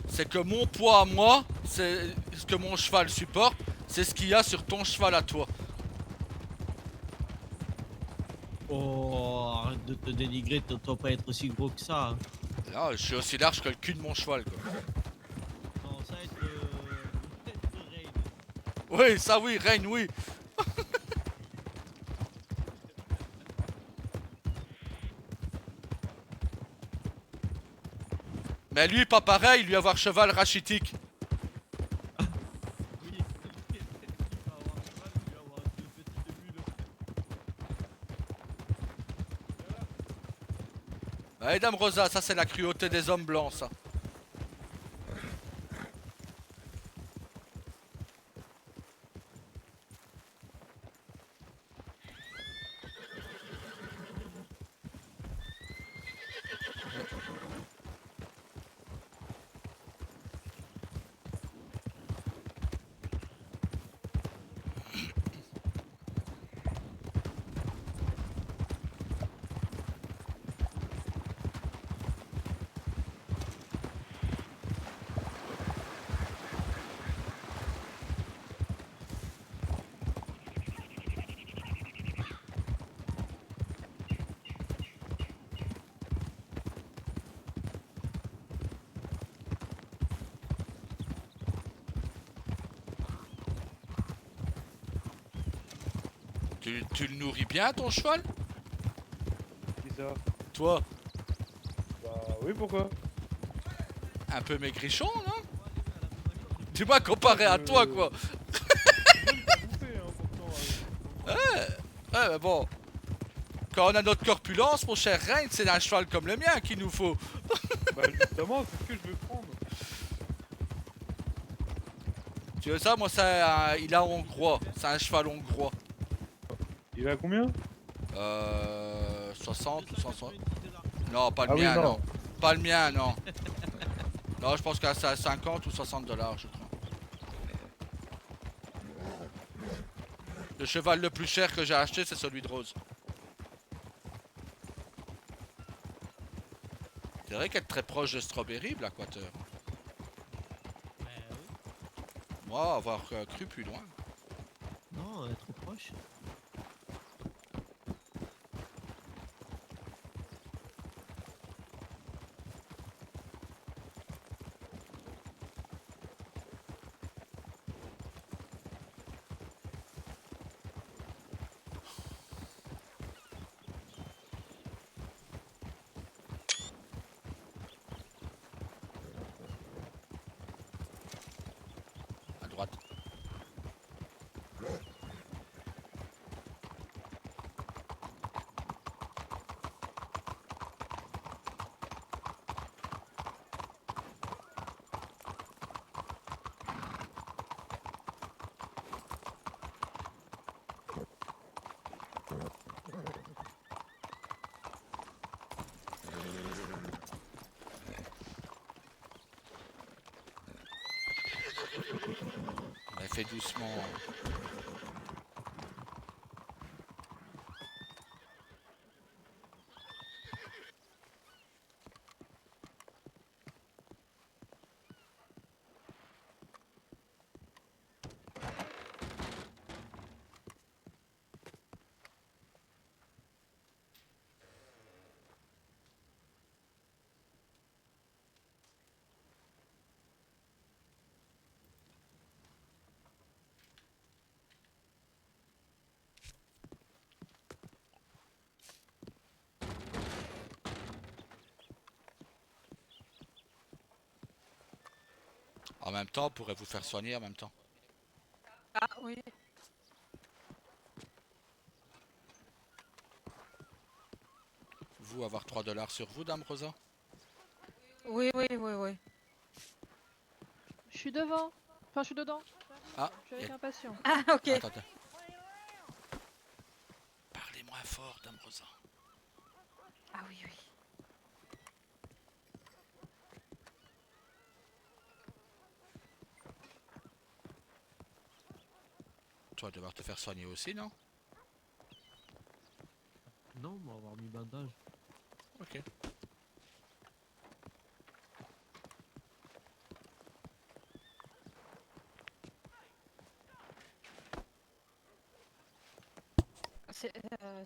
C'est que mon poids à moi, c'est ce que mon cheval supporte, c'est ce qu'il y a sur ton cheval à toi. Oh, arrête de te dénigrer, tu dois pas être aussi gros que ça. Hein. Là, je suis aussi large que le cul de mon cheval, quoi. Non, ça va être Raid. Oui, ça oui, Rain, oui. Mais lui, pas pareil, lui avoir cheval rachitique. Oui, il va avoir cheval, il va avoir deux petites mules. Allez, Dame Rosa, ça c'est la cruauté des hommes blancs, ça. Tu le nourris bien, ton cheval? Qui ça? Toi, Bah oui, pourquoi? un peu maigrichon, non? Dis-moi comparé à toi, quoi. Même pas bouffé, hein, pourtant. Ouais, mais bon. Quand on a notre corpulence, mon cher Rein, c'est un cheval comme le mien qu'il nous faut. Bah justement, c'est ce que je veux prendre. Tu veux ça? Moi, il a hongrois. C'est un cheval hongrois. Il est à combien? 60 ou 160. Non, pas le Ah oui, mien, non. non. Pas le mien, non. Non, je pense que c'est à 50 ou 60 dollars, je crois. Le cheval le plus cher que j'ai acheté, c'est celui de Rose. C'est vrai qu'être très proche de Strawberry, Blackwater. Moi, avoir cru plus loin. Non, elle est trop proche. À droite. Elle fait doucement. En même temps, on pourrait vous faire soigner en même temps. Ah oui. Vous, avoir 3 dollars sur vous, Dame Rosa? Oui, oui, oui, oui. Je suis devant. Enfin, je suis dedans. Ah, Je suis avec un patient. Ah, ok. attendez. Parlez moins fort, Dame Rosa. Ah oui, oui. Tu vas devoir te faire soigner aussi, non? Non, on va avoir mis bandage. Ok.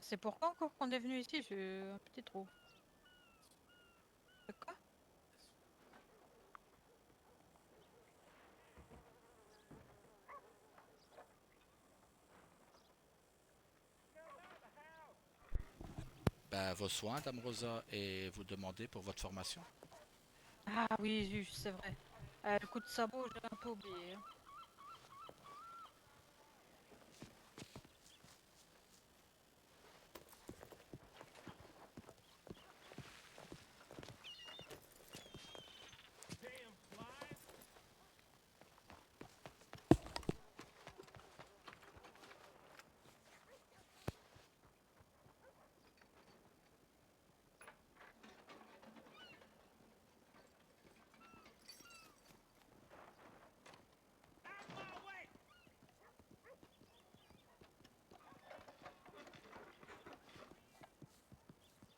C'est pour quand encore qu'on est venu ici? J'ai un petit trou. De quoi? Ben, vos soins, Dame Rosa, et vous demandez pour votre formation. Ah oui, juste, c'est vrai. Le coup de sabot, j'ai un peu oublié, hein.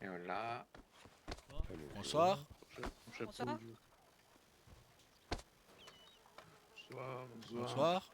Et voilà. Bonsoir. Bonsoir. Bonsoir, Bonsoir.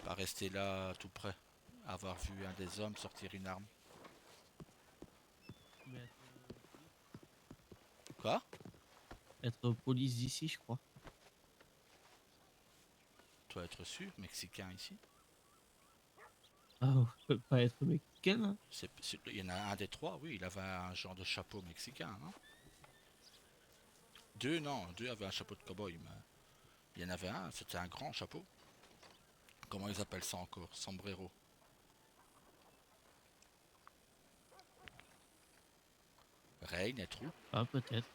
Pas rester là tout près. Avoir vu un des hommes sortir une arme. Mais Quoi? être police d'ici, je crois. Tu dois être sûr, Mexicain ici. Ah, on peut pas être mexicain, hein. Il y en a un des trois, oui, il avait un genre de chapeau mexicain, non? Deux, non, deux avaient un chapeau de cow-boy, mais il y en avait un, c'était un grand chapeau. Comment ils appellent ça encore? Sombrero. Rain et trou. Ah, peut-être.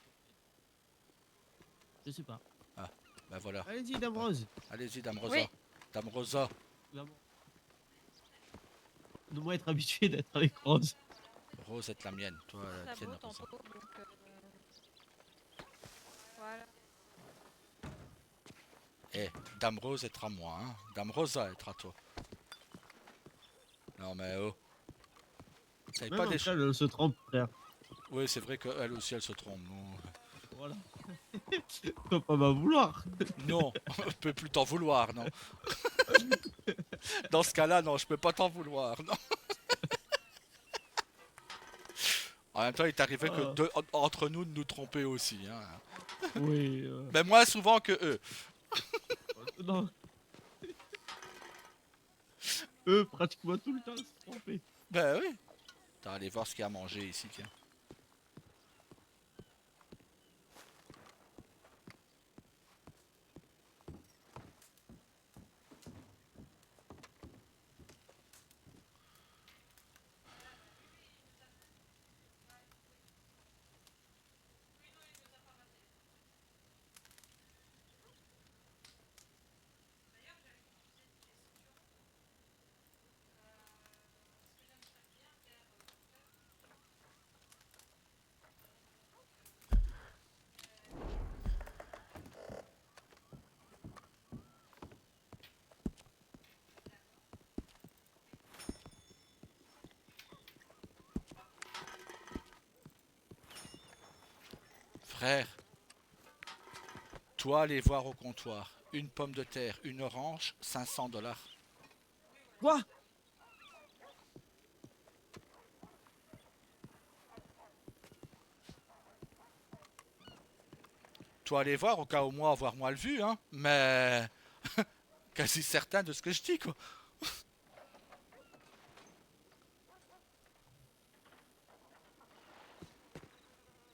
Je sais pas. Ah, ben voilà. Allez-y, Dame Rose. Allez-y, Dame Rosa. Oui. Dame Rosa. De moi être habitué d'être avec Rose. Rose est la mienne, toi la tienne, Sabot Rosa. tantôt, donc voilà. Eh, Dame Rose être à moi, hein. Dame Rosa être à toi. Non mais oh. T'avais Même pas en des cas, elle se trompe, frère. Oui, c'est vrai qu'elle aussi, elle se trompe. Non, Voilà. Faut pas m'en vouloir. non, je peux plus t'en vouloir, non. Dans ce cas-là, non, je peux pas t'en vouloir, non. En même temps, il est arrivé que Ah. entre nous de nous tromper aussi, hein. Oui. Mais moins souvent que eux. Non. Eux, pratiquement tout le temps, se tromper. Ben oui. T'as allé voir ce qu'il y a à manger ici, tiens. Frère, toi aller voir au comptoir. Une pomme de terre, une orange, 500 $. Quoi? Toi aller voir au cas où moi avoir mal vu, hein. Mais quasi certain de ce que je dis, quoi.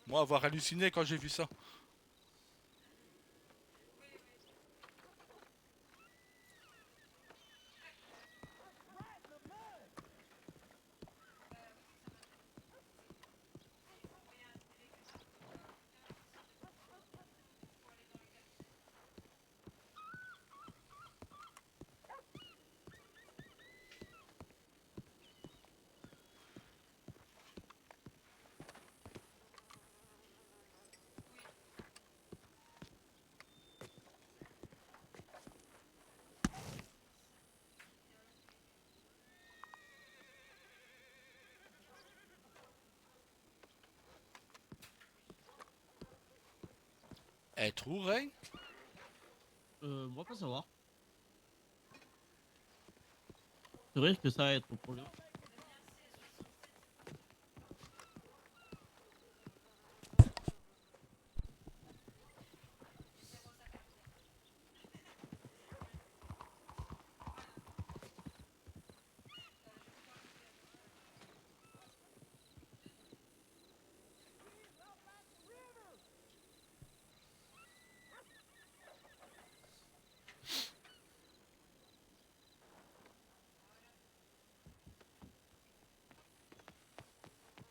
Moi avoir halluciné quand j'ai vu ça. Être où, Ray? Moi pas savoir. C'est vrai que ça va être au problème.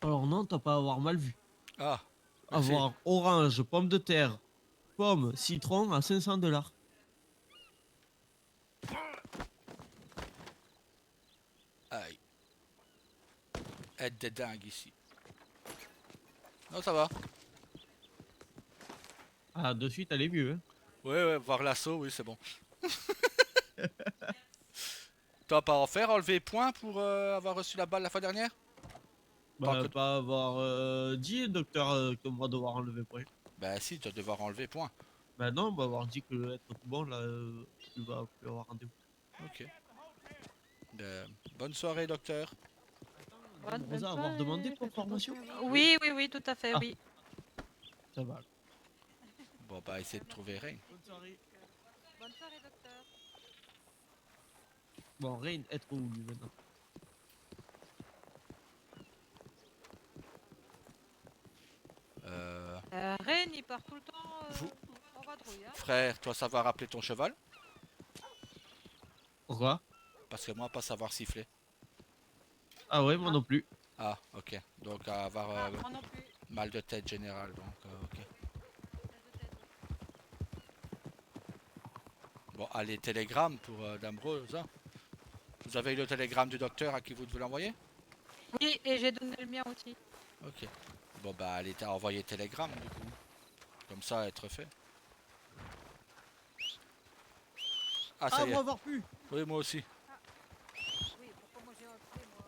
Alors non, t'as pas à avoir mal vu. Ah, merci. Avoir orange, pomme de terre, pomme, citron à 500 $. Aïe. Être des dingues ici. Non, ça va. Ah, de suite, elle est mieux. Hein. Ouais, ouais, voir l'assaut, oui, c'est bon. T'as pas en faire enlever point pour avoir reçu la balle la fois dernière? Tant Bah, que... pas avoir dit, docteur, qu'on va devoir enlever point. Bah si, tu vas devoir enlever point. Bah non, on va avoir dit que être tout bon, là, tu vas plus avoir rendez-vous. Ok. Bonne soirée, docteur. Madame Bonne Rosa, avoir demandé soirée, pour faites formation? attention. Oui, oui, oui, tout à fait, Ah. oui. Ça va. Bon, bah, essayer de trouver Rain. Bonne soirée. Bonne soirée, docteur. Bon, Rain, être où, lui, maintenant? Ren, il part tout le temps Vous- en vadrouille, hein. Frère, toi, savoir appeler ton cheval? Pourquoi? Parce que moi, pas savoir siffler. Ah ouais, moi non plus. Ah, ok. Donc, avoir Ah, moi non plus. mal de tête général, donc, ok. Bon, allez, télégramme pour Dame Rose, hein. Vous avez eu le télégramme du docteur à qui vous devez l'envoyer? Oui, et j'ai donné le mien aussi. Ok. Bon, bah, allez, t'as envoyé télégramme, du coup. Comme ça, être fait. Ah, ça Ah, y est. moi avoir pu. Oui, moi aussi. Oui, pourquoi moi j'ai appelé, moi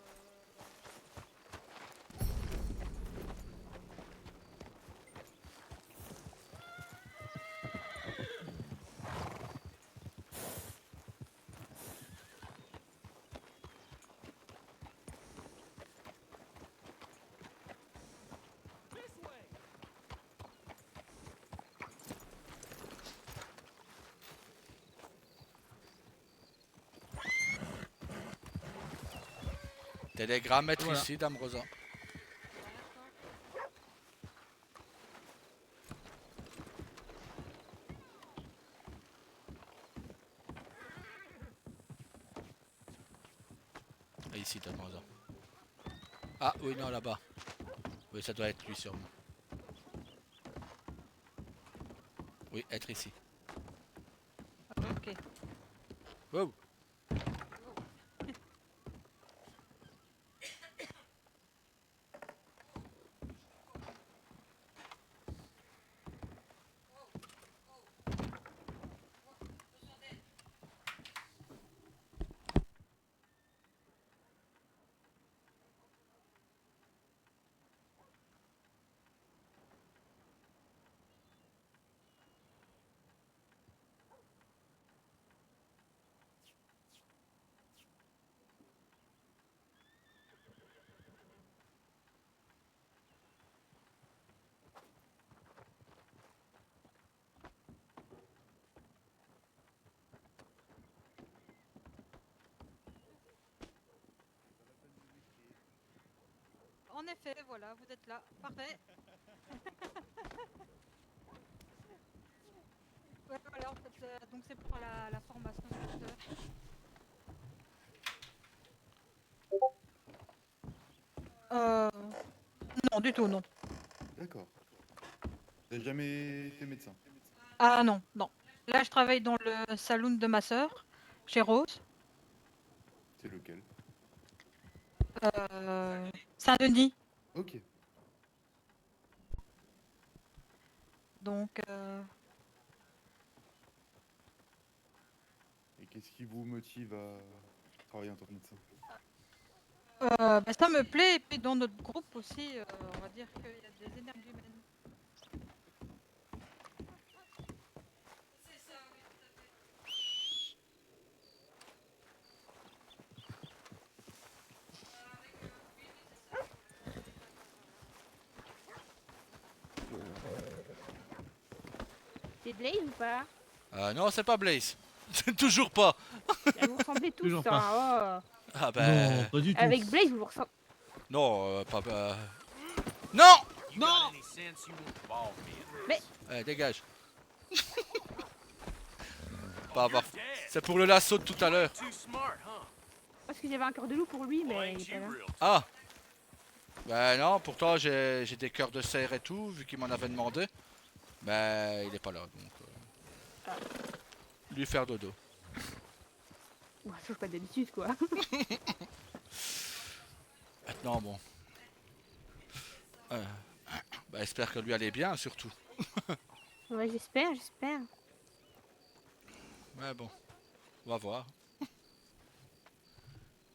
Télégramme, être Voilà. ici, Dame Rosa. Ah, ici, Dame Rosa. Ah, oui, non, là-bas. Oui, ça doit être lui, sûrement. Oui, être ici. Ok. Wow. En effet, voilà, vous êtes là. Parfait. Ouais, voilà, en fait, donc c'est pour la formation de docteur. Non, du tout, non. D'accord. T'as jamais été médecin? Ah non, non. Là, je travaille dans le saloon de ma sœur, chez Rose. C'est lequel? Saint-Denis. Ok. Donc, Et qu'est-ce qui vous motive à travailler en tant que médecin? bah, ça me plaît. Et puis dans notre groupe aussi, on va dire qu'il y a des énergumènes. C'est Blaze ou pas? Non, c'est pas Blaze. Toujours pas. Bah, vous ressemblez tous, Toujours hein, Ah Non, ben... pas du oh. tout. Avec Blaze, vous vous ressemblez. Non, pas... Non. Non. Dégage. Pas avoir... C'est pour le lasso de tout à l'heure. Parce que j'avais un cœur de loup pour lui, mais il est pas là. Ah. Ben non, pourtant j'ai des cœurs de serre et tout, vu qu'il m'en avait demandé. Ben il est pas là, donc... Lui faire dodo. Ouais, ça change pas d'habitude, quoi. Maintenant, bon. Bah, j'espère que lui allait bien, surtout. Ouais, j'espère. Ouais, bon. On va voir.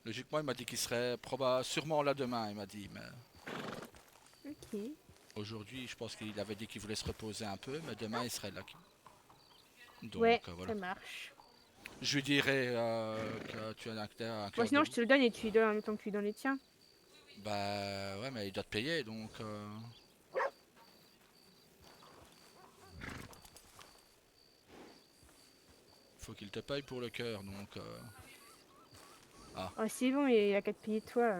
Logiquement, il m'a dit qu'il serait sûrement là demain, il m'a dit. Mais Ok. aujourd'hui, je pense qu'il avait dit qu'il voulait se reposer un peu, mais demain, il serait là. Donc, Ouais, voilà. ça marche. Je lui dirai que tu as un cœur Bon, sinon, de je te le donne et tu lui donnes en même temps que tu lui donnes les tiens. Bah ouais, mais il doit te payer, donc... Faut qu'il te paye pour le cœur, donc... Oh, c'est bon, il a qu'à te payer toi.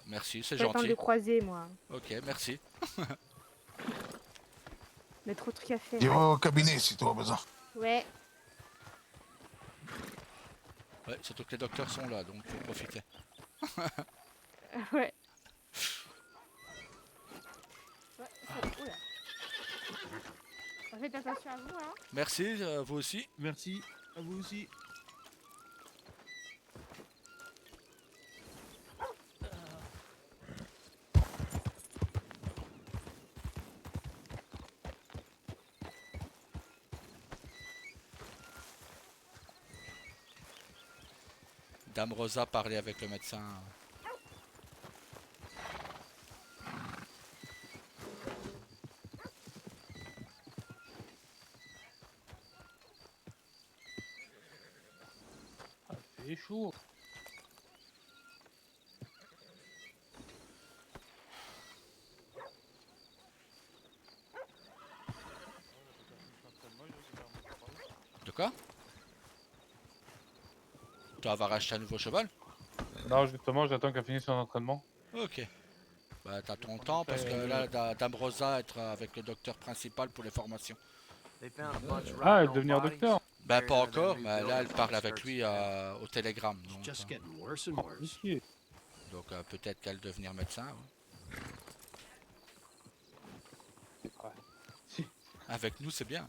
Merci, c'est Pas le temps de gentil. le croiser, moi. Ok, merci. On a trop de trucs à faire. Dis-moi au cabinet si tu as besoin. Ouais. Ouais, surtout que les docteurs sont là, donc faut profiter. Ouais. Oula. Faites attention à vous, hein. Merci, vous aussi. Merci. À vous aussi. Dame Rosa parlait avec le médecin. C'est chaud. De quoi? Tu vas racheter un nouveau cheval? Non, justement, j'attends qu'elle finisse son entraînement. Ok. Bah t'as ton temps parce que là, Dame Rosa être avec le docteur principal pour les formations. Ah, elle est devenir docteur? Bah pas encore, mais là elle parle avec lui au télégramme. Donc, Ok. donc peut-être qu'elle devenir médecin. Ouais. Si. Avec nous c'est bien.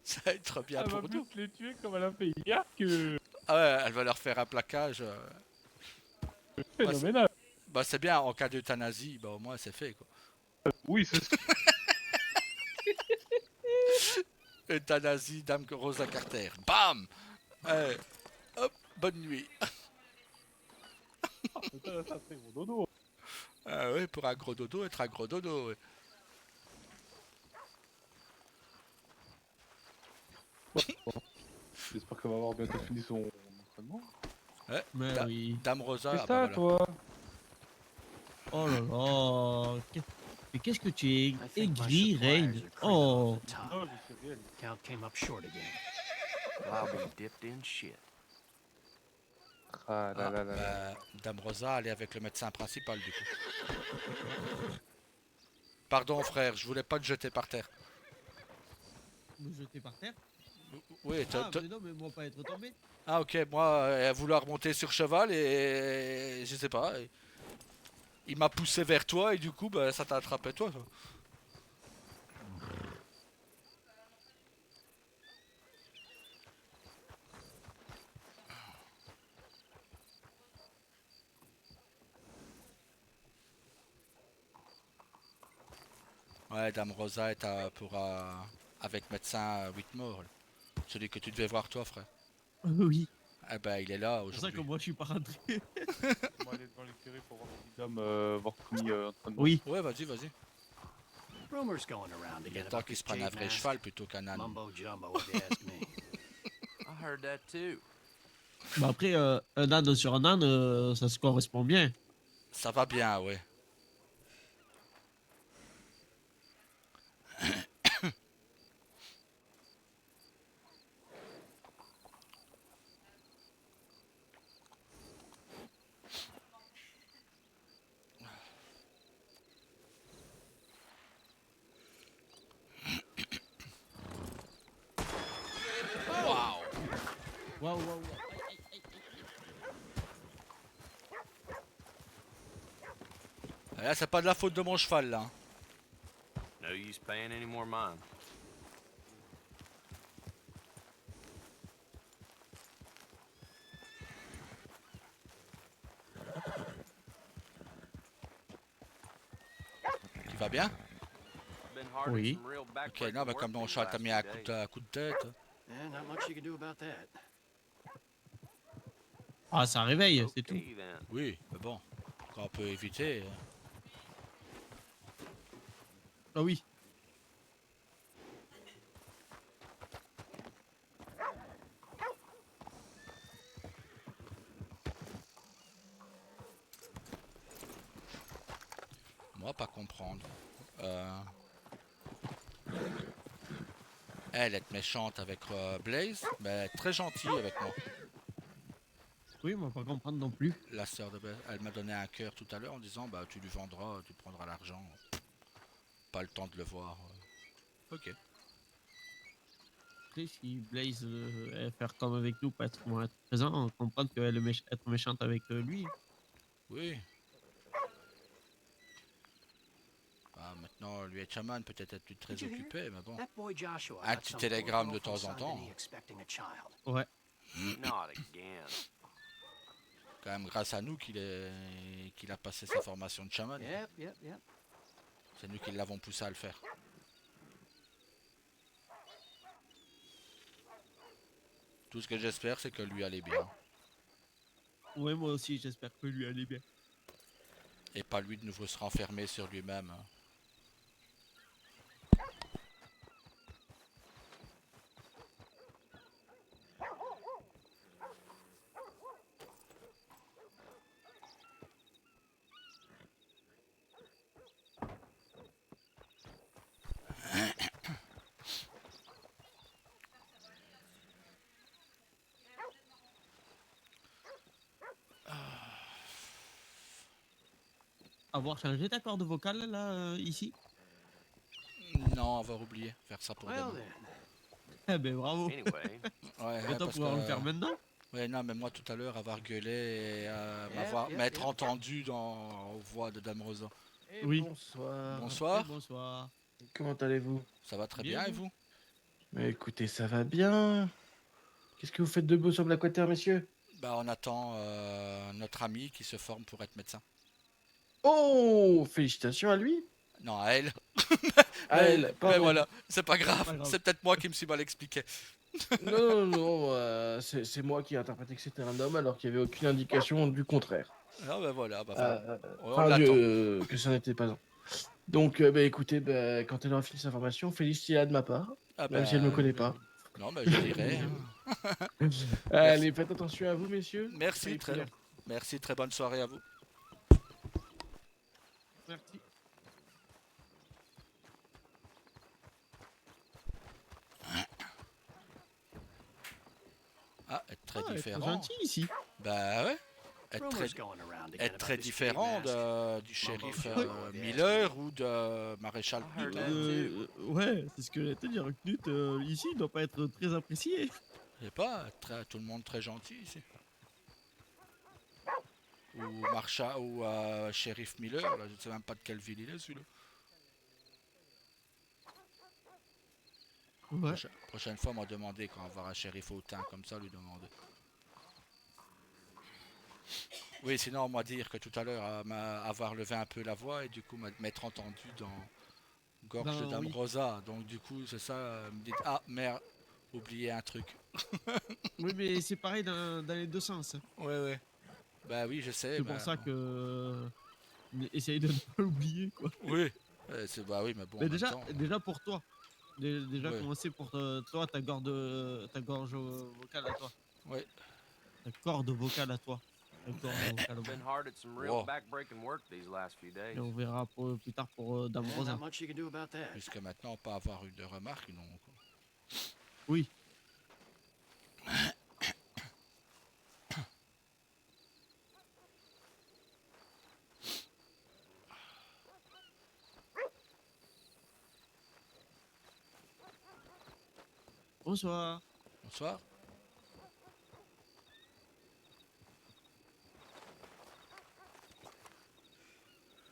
Ça va être bien Elle pour va nous. plus les tuer comme elle a fait hier que... Ah ouais, elle va leur faire un plaquage. Phénoménal. Bah c'est bien, en cas d'euthanasie, bah au moins c'est fait quoi. Oui, c'est ça. Euthanasie, Dame Rosa Carter. Bam. Hop, bonne nuit. Putain, ça c'est mon dodo. Ah ouais, pour un gros dodo, être un gros dodo. Ouais. J'espère qu'elle va avoir bientôt fini son entraînement. Ouais, Mais oui. Dame Rosa, C'est ah ça, bah voilà. toi. Oh là là. Mais qu'est-ce que tu es aigri, Rain? Oh. Non, je sais rien. Count came up short again. I'll be dipped in shit. Ah là Ah, là là là. bah, Dame Rosa, elle est avec le médecin principal du coup. Pardon frère, je voulais pas te jeter par terre. Me jeter par terre. Oui, Ah, mais non, mais moi pas être tombé. ah ok, moi, elle a voulu remonter sur cheval et je sais pas. Il m'a poussé vers toi et du coup, bah, ça t'a attrapé toi. Ouais, Dame Rosa est avec médecin Whitmore, là. Celui que tu devais voir toi, frère. Oui. Eh ben, il est là C'est pour ça que aujourd'hui. moi je suis pas rentré. On va aller devant l'écurie pour voir si Dame voir Tommy en train de Oui. Ouais, vas-y, vas-y. Rumors going around Il est again temps about qu'il this se prenne un jade vrai mask. cheval plutôt qu'un âne. Mumbo jumbo, if you ask me. I heard that too. Bah après, un âne sur un âne, ça se correspond bien. Ça va bien, ouais. Waouh. Waouh, waouh, waouh. Là, c'est pas de la faute de mon cheval, là. No use paying any more mind. Tu vas bien? Been hard at Oui. some real Ok, backbreaking non, bah work comme mon these cheval t'a last mis few un days. coup de tête. Yeah, not much you can do about that. Ah, ça réveille, c'est tout. Okay then. Oui, mais bon, quand on peut éviter. Ah oui. Moi, pas comprendre. Elle est méchante avec Blaze, mais très gentille avec moi. Oui, moi pas comprendre non plus. La sœur de Blaze, elle m'a donné un cœur tout à l'heure en disant bah tu lui vendras, tu prendras l'argent. Pas le temps de le voir. Ok. Après, si Blaze elle faire comme avec nous, pas être, moins être présent, on comprend qu'elle est être méchante avec lui. Oui. Ah, maintenant, lui est chaman, peut-être être plus très Did you hear? occupé, mais bon. That boy Joshua Un got petit some télégramme poor de girl temps en from temps. Saint-Denis expecting a child. Ouais. Not again. Quand même grâce à nous qu'il a passé sa formation de chaman. Yep, yep, yep. C'est nous qui l'avons poussé à le faire. Tout ce que j'espère, c'est que lui allait bien. Ouais, moi aussi, j'espère que lui allait bien. Et pas lui de nouveau se renfermer sur lui-même. Avoir changé ta corde vocale là, ici? Non, on va oublier. Faire ça pour Well demain. then. Eh ben bravo. Anyway, Ouais, Autant parce pouvoir que... le faire maintenant. Ouais, non, mais moi tout à l'heure, avoir gueulé et Yep, m'être yep. entendu dans voix de Dame Rosa. Oui. Bonsoir. Bonsoir, Bonsoir. Comment allez-vous? ça va très Bien, bien et vous vous? Mais écoutez, ça va bien. Qu'est-ce que vous faites de beau sur Blackwater, messieurs? Bah, on attend notre ami qui se forme pour être médecin. Oh, félicitations à lui. Non, à elle. À Mais- elle, mais pardon. voilà, c'est pas grave. Pas grave. C'est peut-être moi qui me suis mal expliqué. Non, non, non, c'est moi qui ai interprété que c'était un homme alors qu'il n'y avait aucune indication du contraire. Ah bah voilà, bah, voilà. On Enfin, l'attend. que ça n'était pas un. Donc, bah, écoutez, bah, quand elle aura fini sa formation, félicitez-la de ma part, Ah même bah, si elle ne me connaît pas. Non, mais je dirais. Hein. Allez, faites attention à vous, messieurs. Merci, Soyez très, prudents. merci, très bonne soirée à vous. Merci. Ah, être très Ah, elle est trop différent. gentille ici. Bah ouais. Être très, Rumors going around again être about très this différent street mask. du shérif Mumbo jumbo, Miller ou de maréchal I heard Knut. that too. Ouais, c'est ce que j'allais te dire. Knut, ici, il doit pas être très apprécié. Je sais pas, tout le monde très gentil ici. Ou Marcha ou shérif Miller, là, je ne sais même pas de quelle ville il est celui-là. Ouais. Prochaine fois, m'a demandé quand on va voir un shérif hautain comme ça, lui demander. Oui, sinon, on m'a dire que tout à l'heure, avoir levé un peu la voix et du coup m'être entendu dans Gorge de Ben, Dame oui. Rosa. Donc du coup, c'est ça, me dit ah merde, oublié un truc. Oui, mais c'est pareil dans les deux sens. Ouais, ouais. Bah oui, je sais. C'est bah, pour ça que. Essaye de ne pas l'oublier, quoi. Oui. Bah oui, mais bon. Mais En même temps, déjà pour toi. Déjà Ouais. commencer pour toi, ta gorge vocale à toi. Ouais. Ta corde vocale à toi. Ta corde vocale à Been moi. hard at some real Wow. back-breaking work these last few days. Et on verra plus tard pour Dame Yeah, Rosa. not much you can do about that. Jusqu'à maintenant, pas avoir eu de remarques, non. Oui. Bonsoir. Bonsoir.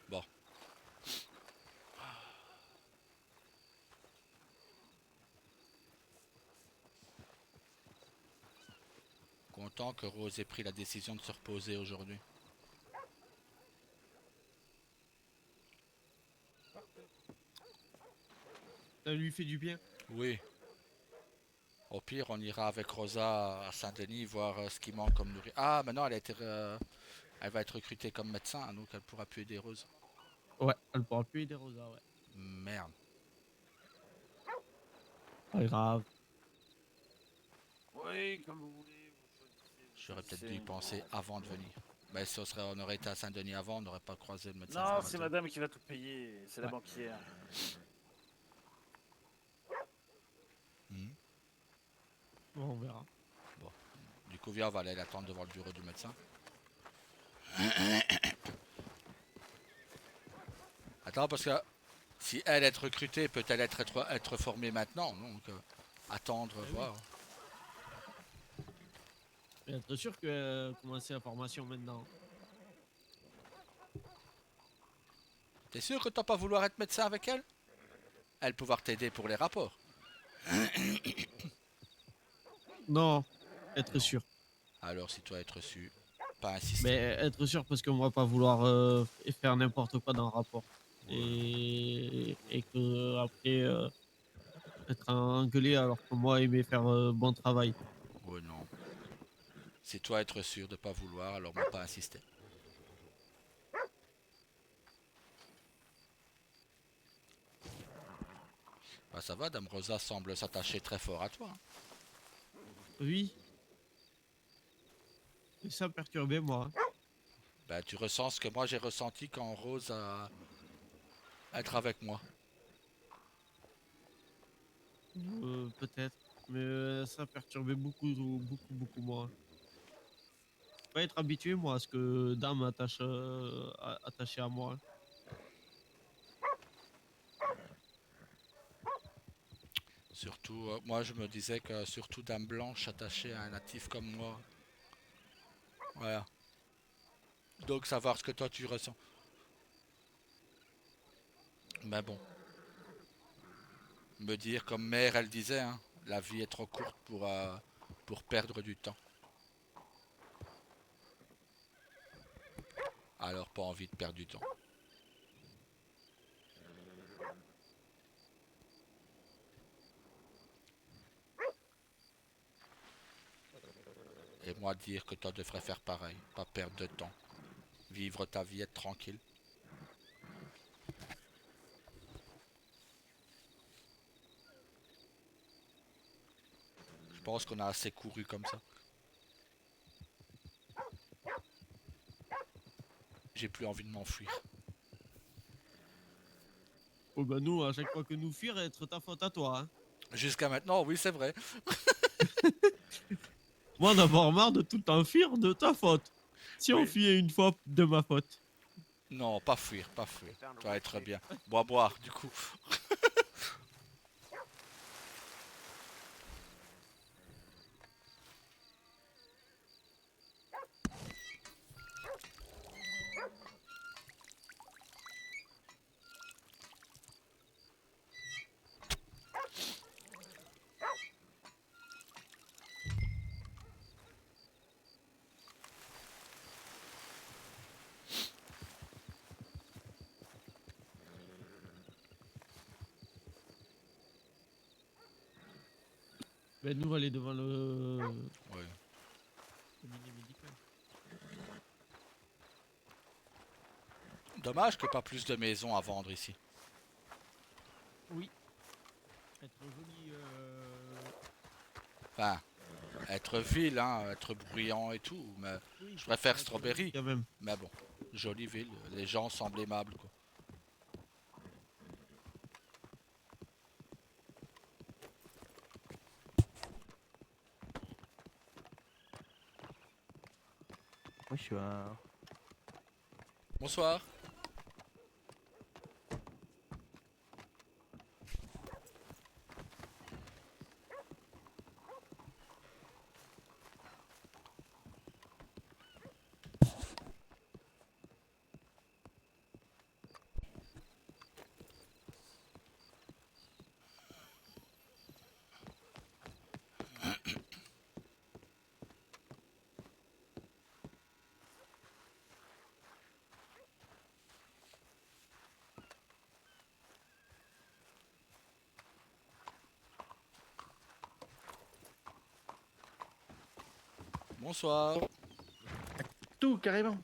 Bon. Content que Rose ait pris la décision de se reposer aujourd'hui. Ça lui fait du bien. Oui. Au pire, on ira avec Rosa à Saint-Denis voir ce qui manque comme nourriture. Ah, maintenant, elle va être recrutée comme médecin, donc elle pourra plus aider Rose. Ouais, elle pourra plus aider Rosa, ouais. Merde. Pas grave. Oui, comme vous voulez. J'aurais peut-être dû y penser avant de venir. Mais si on aurait été à Saint-Denis avant, on n'aurait pas croisé le médecin. Non, c'est madame qui va tout payer. C'est la Ouais. banquière. Mhm. Bon, on verra. Bon. Du coup, viens, on va aller l'attendre devant le bureau du médecin. Attends, parce que si elle est recrutée, peut-elle être formée maintenant. Donc, attendre, voir. Et être sûr que commencer la formation maintenant. T'es sûr que t'as pas vouloir être médecin avec elle? Elle pouvoir t'aider pour les rapports. Non, être sûr. Alors, si toi être sûr, pas insister. Mais être sûr parce qu'on va pas vouloir faire n'importe quoi dans le rapport. Et que après être engueulé alors que moi aimer faire bon travail. Ouais, non. Si toi être sûr de pas vouloir, alors moi pas insister. Bah ça va, Dame Rosa semble s'attacher très fort à toi. Hein. Oui. Et ça perturbait moi. Bah tu ressens ce que moi j'ai ressenti quand Rose a être avec moi. Peut-être. Mais ça perturbait beaucoup moi. Pas être habitué moi à ce que Dame attache attaché à moi. Surtout, moi je me disais que surtout Dame Blanche attachée à un natif comme moi. Voilà. Donc savoir ce que toi tu ressens. Mais bon. Me dire comme mère elle disait, hein, la vie est trop courte pour perdre du temps. Alors pas envie de perdre du temps. Et moi dire que toi devrais faire pareil, pas perdre de temps. Vivre ta vie, être tranquille. Je pense qu'on a assez couru comme ça. J'ai plus envie de m'enfuir. Oh bah nous, à chaque fois que nous fuir, être ta faute à toi. Hein. Jusqu'à maintenant, oui c'est vrai. Moi, en avoir marre de tout le temps fuir de ta faute. Si on fuyait une fois de ma faute. Non, pas fuir, pas fuir. Ça va être bien. Boire, du coup. Ben, nous, aller devant le... Ouais. le mini médical. Dommage qu'il n'y ait pas plus de maisons à vendre ici. Oui. Être joli... Enfin, être ville, hein, être bruyant et tout, mais Oui, je préfère être Strawberry. joli quand même. Mais bon, jolie ville, les gens semblent aimables, quoi. Moi, je suis à... Bonsoir. Bonsoir. Tout, carrément.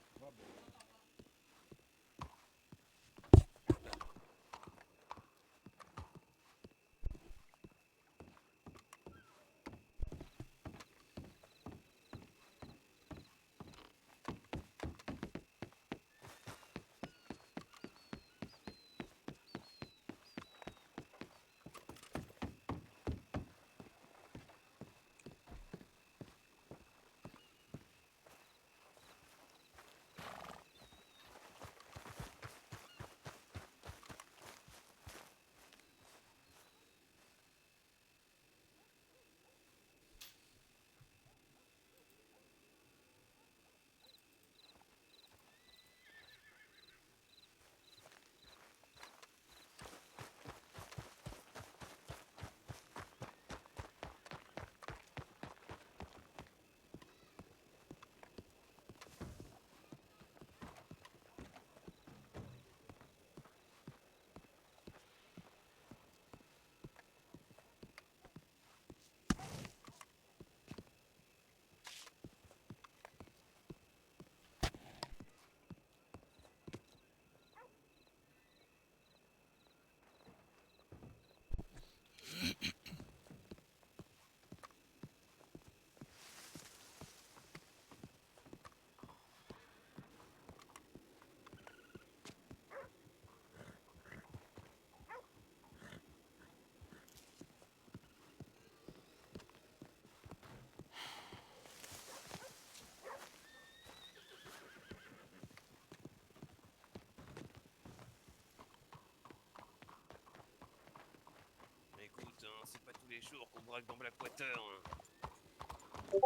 Écoute, hein, c'est pas tous les jours qu'on braque dans Blackwater. Hein.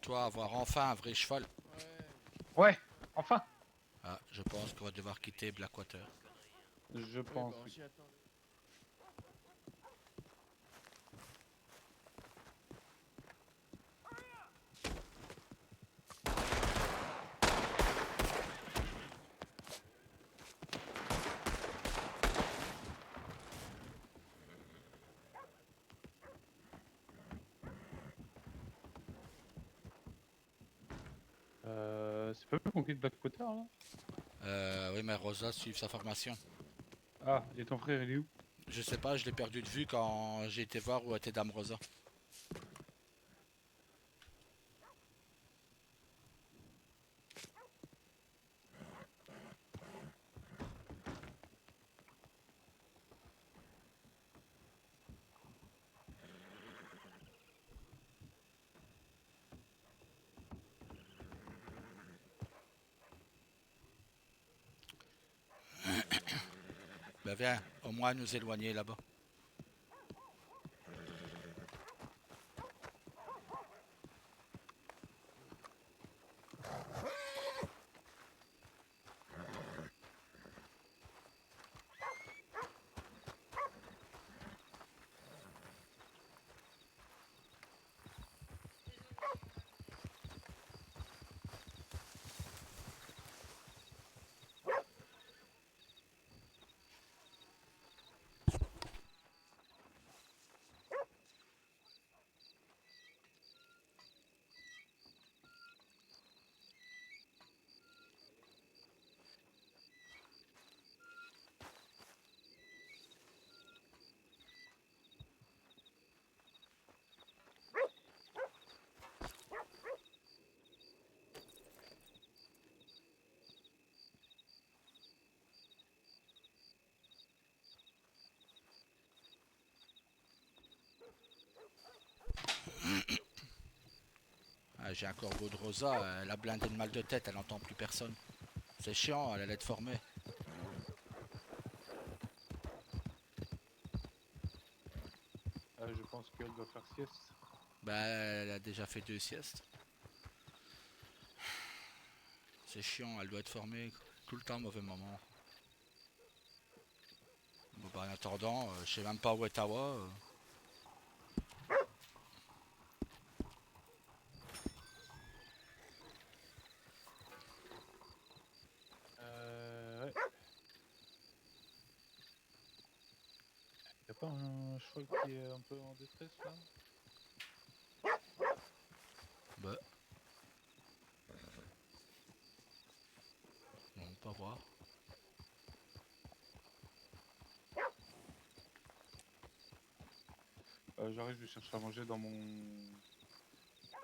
Toi, avoir enfin un vrai cheval. Ouais, enfin. Ah, je pense qu'on va devoir quitter Blackwater. Je pense. Oui. C'est pas plus qu'on quitte Blackwater là? Oui, mais Rosa suit sa formation. Ah, et ton frère il est où? Je sais pas, je l'ai perdu de vue quand j'ai été voir où était Dame Rosa. Ben viens, au moins nous éloigner là-bas. Ah, j'ai un corbeau de Rosa, elle a blindé de mal de tête, elle entend plus personne. C'est chiant, elle allait être formée. Je pense qu'elle doit faire sieste. Bah, elle a déjà fait 2 siestes. C'est chiant, elle doit être formée tout le temps au mauvais moment. Bon bah en attendant, je sais même pas où est Tawa. Ouais. Y'a pas un cheval qui est un peu en détresse là? Bah. Non, pas voir. J'arrive, je cherche à manger dans mon...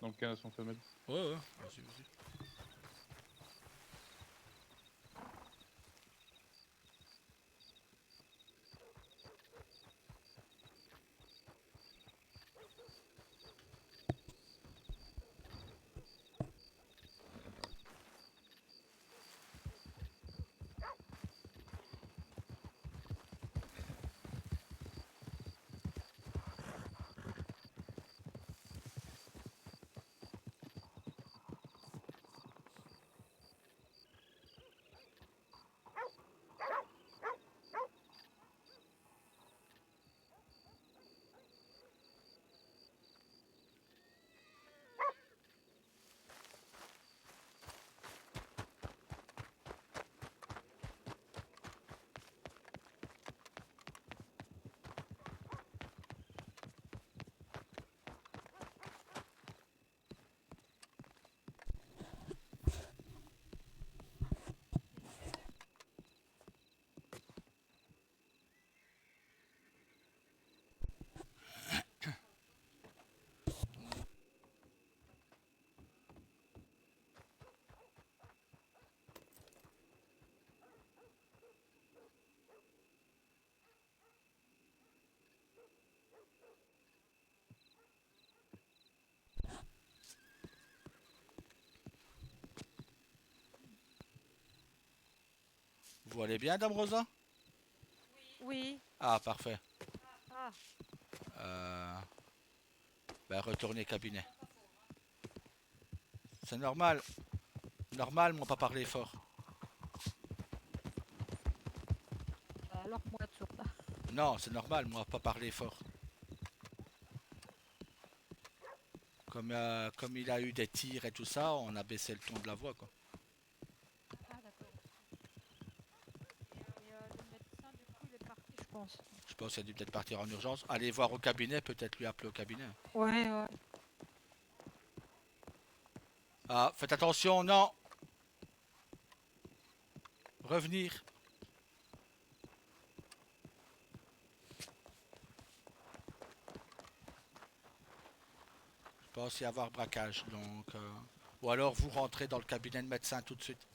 dans le canasson femelle. Ouais, ouais, vas-y, vas-y. Vous allez bien, Dame Rosa? Oui. Ah, parfait. Ah. Ben, retournez cabinet. C'est normal. Normal, moi, pas parler fort. Alors moi de sourd. Non, c'est normal, moi, pas parler fort. Comme il a eu des tirs et tout ça, on a baissé le ton de la voix, quoi. Ah d'accord. Et le médecin du coup il est parti je pense. Je pense qu'il a dû peut-être partir en urgence. Allez voir au cabinet, peut-être lui appeler au cabinet. Ouais, ouais. Ah, faites attention, non. Revenir. Je pense y avoir braquage, donc... Ou alors vous rentrez dans le cabinet de médecin tout de suite.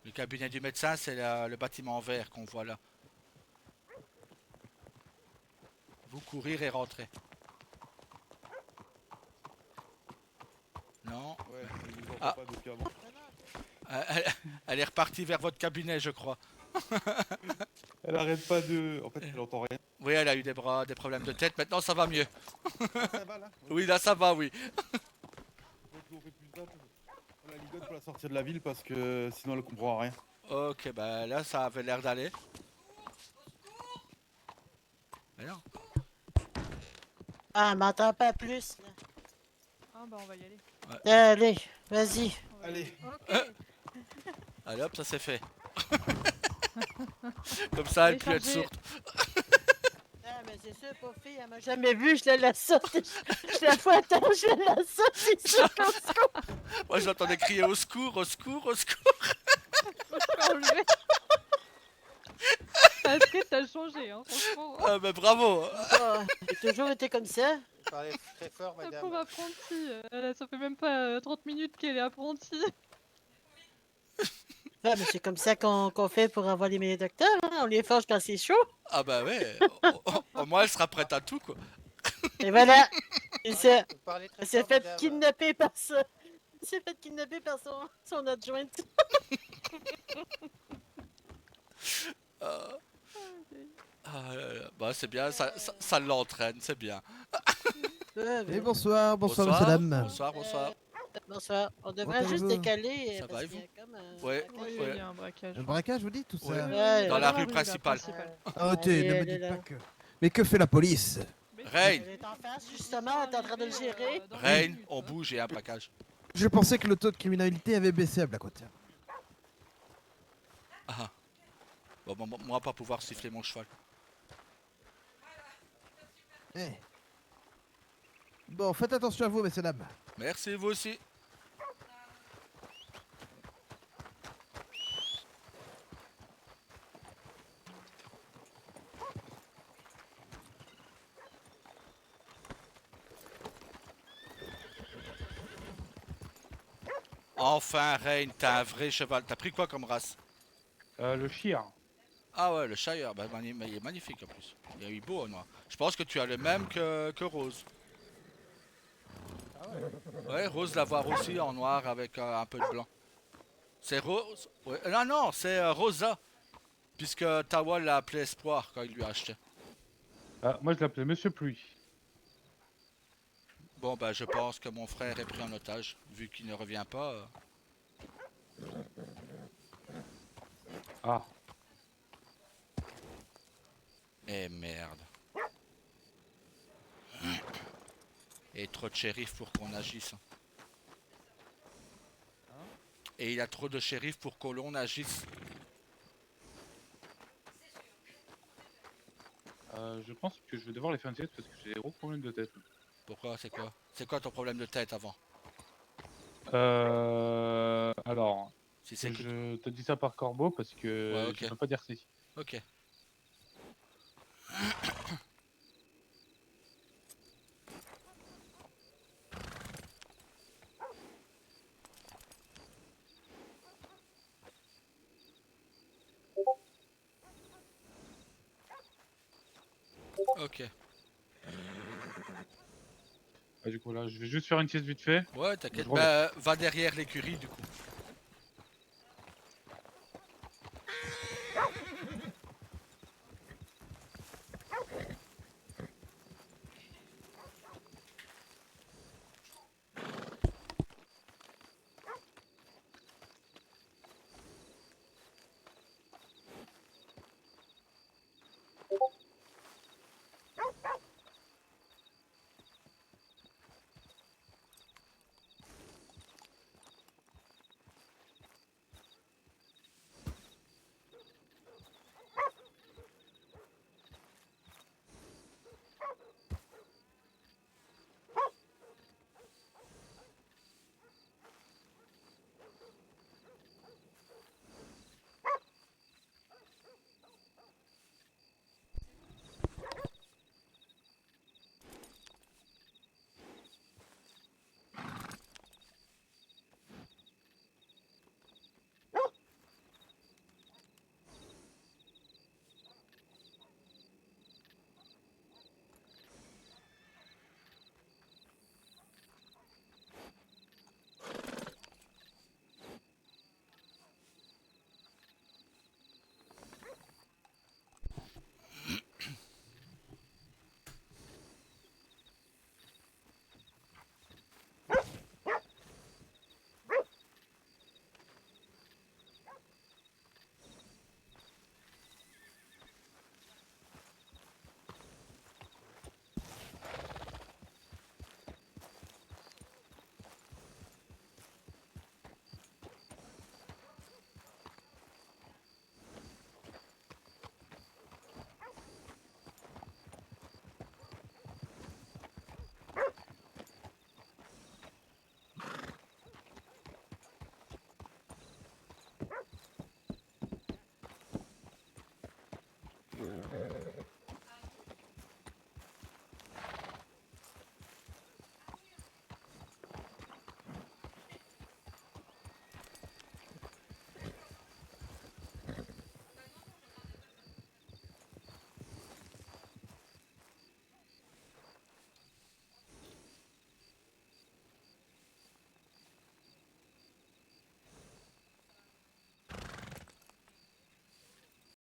Le cabinet du médecin, c'est le bâtiment vert qu'on voit là. Vous courir et rentrer. Non. Ouais, ils nous entendent Ah. pas depuis avant. Elle est repartie vers votre cabinet, je crois. Elle arrête pas de... En fait, elle entend rien. Oui, elle a eu des problèmes de tête. Maintenant, ça va mieux. Ça va là? Oui, là, ça va, oui. Donc, on fait plus simple. On la ligote pour la sortir de la ville parce que sinon elle comprend rien. Ok, bah là, ça avait l'air d'aller. Mais non. Ah, m'entends pas plus, là. Ah bah on va y aller. Allez, vas-y. Allez. Allez hop, ça c'est fait. Comme ça, elle peut être Télécharger. sourde. Ah, mais c'est sûr, pauvre fille, elle m'a jamais vu, je la sorte. Je la vois attends, je la sorte, c'est sûr qu'au secours. Moi, je l'entendais crier au secours, au secours, au secours. Enlever. Astrid, t'as changé, hein, franchement. Ah, bah bravo. Oh, j'ai toujours été comme ça. Parlez très fort, La madame. pauvre apprentie, ça fait même pas 30 minutes qu'elle est apprentie. Ah, mais c'est comme ça qu'on fait pour avoir les meilleurs docteurs, hein? On les forge quand c'est chaud. Ah bah ouais. Au moins, elle sera prête à tout, quoi. Et voilà. Et ça, Vous parlez très elle s'est fort, fait madame. kidnapper par ça. Elle s'est fait kidnapper par son adjointe. Bah c'est bien, ça l'entraîne, c'est bien. Et bonsoir, bonsoir, monsieur, dame. Bonsoir, bonsoir. Bonsoir. On devrait Comment juste allez-vous? décaler. Ça parce va et qu'il y a vous? comme, Ouais, Oui, ouais. il y a un braquage. Un braquage, vous dites, tout ça? Ouais, dans la rue principale. Arrêtez, ne Elle me est dites là. pas que... Mais que fait la police? Reine, Elle est en face, justement, elle est en train de le gérer. Reine, on bouge et un braquage. Je pensais que le taux de criminalité avait baissé à Blackwater. Ah. Bon, moi, pas pouvoir siffler mon cheval. Eh. Bon, faites attention à vous, messieurs, dames. Merci, vous aussi. Enfin, Reine, t'as un vrai cheval. T'as pris quoi comme race? Le Shire. Ah ouais, le Shire, bah, il est magnifique en plus. Il est beau en noir. Je pense que tu as le même que Rose. Ouais, Rose l'avoir aussi en noir avec un peu de blanc. C'est Rose. Ouais. Non, non, c'est Rosa. Puisque Tawa l'a appelé Espoir quand il lui a acheté. Ah, moi je l'appelais Monsieur Pluie. Bon, bah, je pense que mon frère est pris en otage, vu qu'il ne revient pas. Ah. Eh merde. Et trop de shérifs pour qu'on agisse. Et il y a trop de shérifs pour que l'on agisse. Je pense que je vais devoir les faire une sieste parce que j'ai des gros problèmes de tête. Pourquoi? C'est quoi? C'est quoi ton problème de tête avant? Alors, Si c'est je te dis ça par corbeau parce que Ouais, ok. je peux pas dire si. Ok. Ok. Ah, du coup là, je vais juste faire une sieste vite fait. Ouais, t'inquiète. Je reviens. Bah, va derrière l'écurie du coup.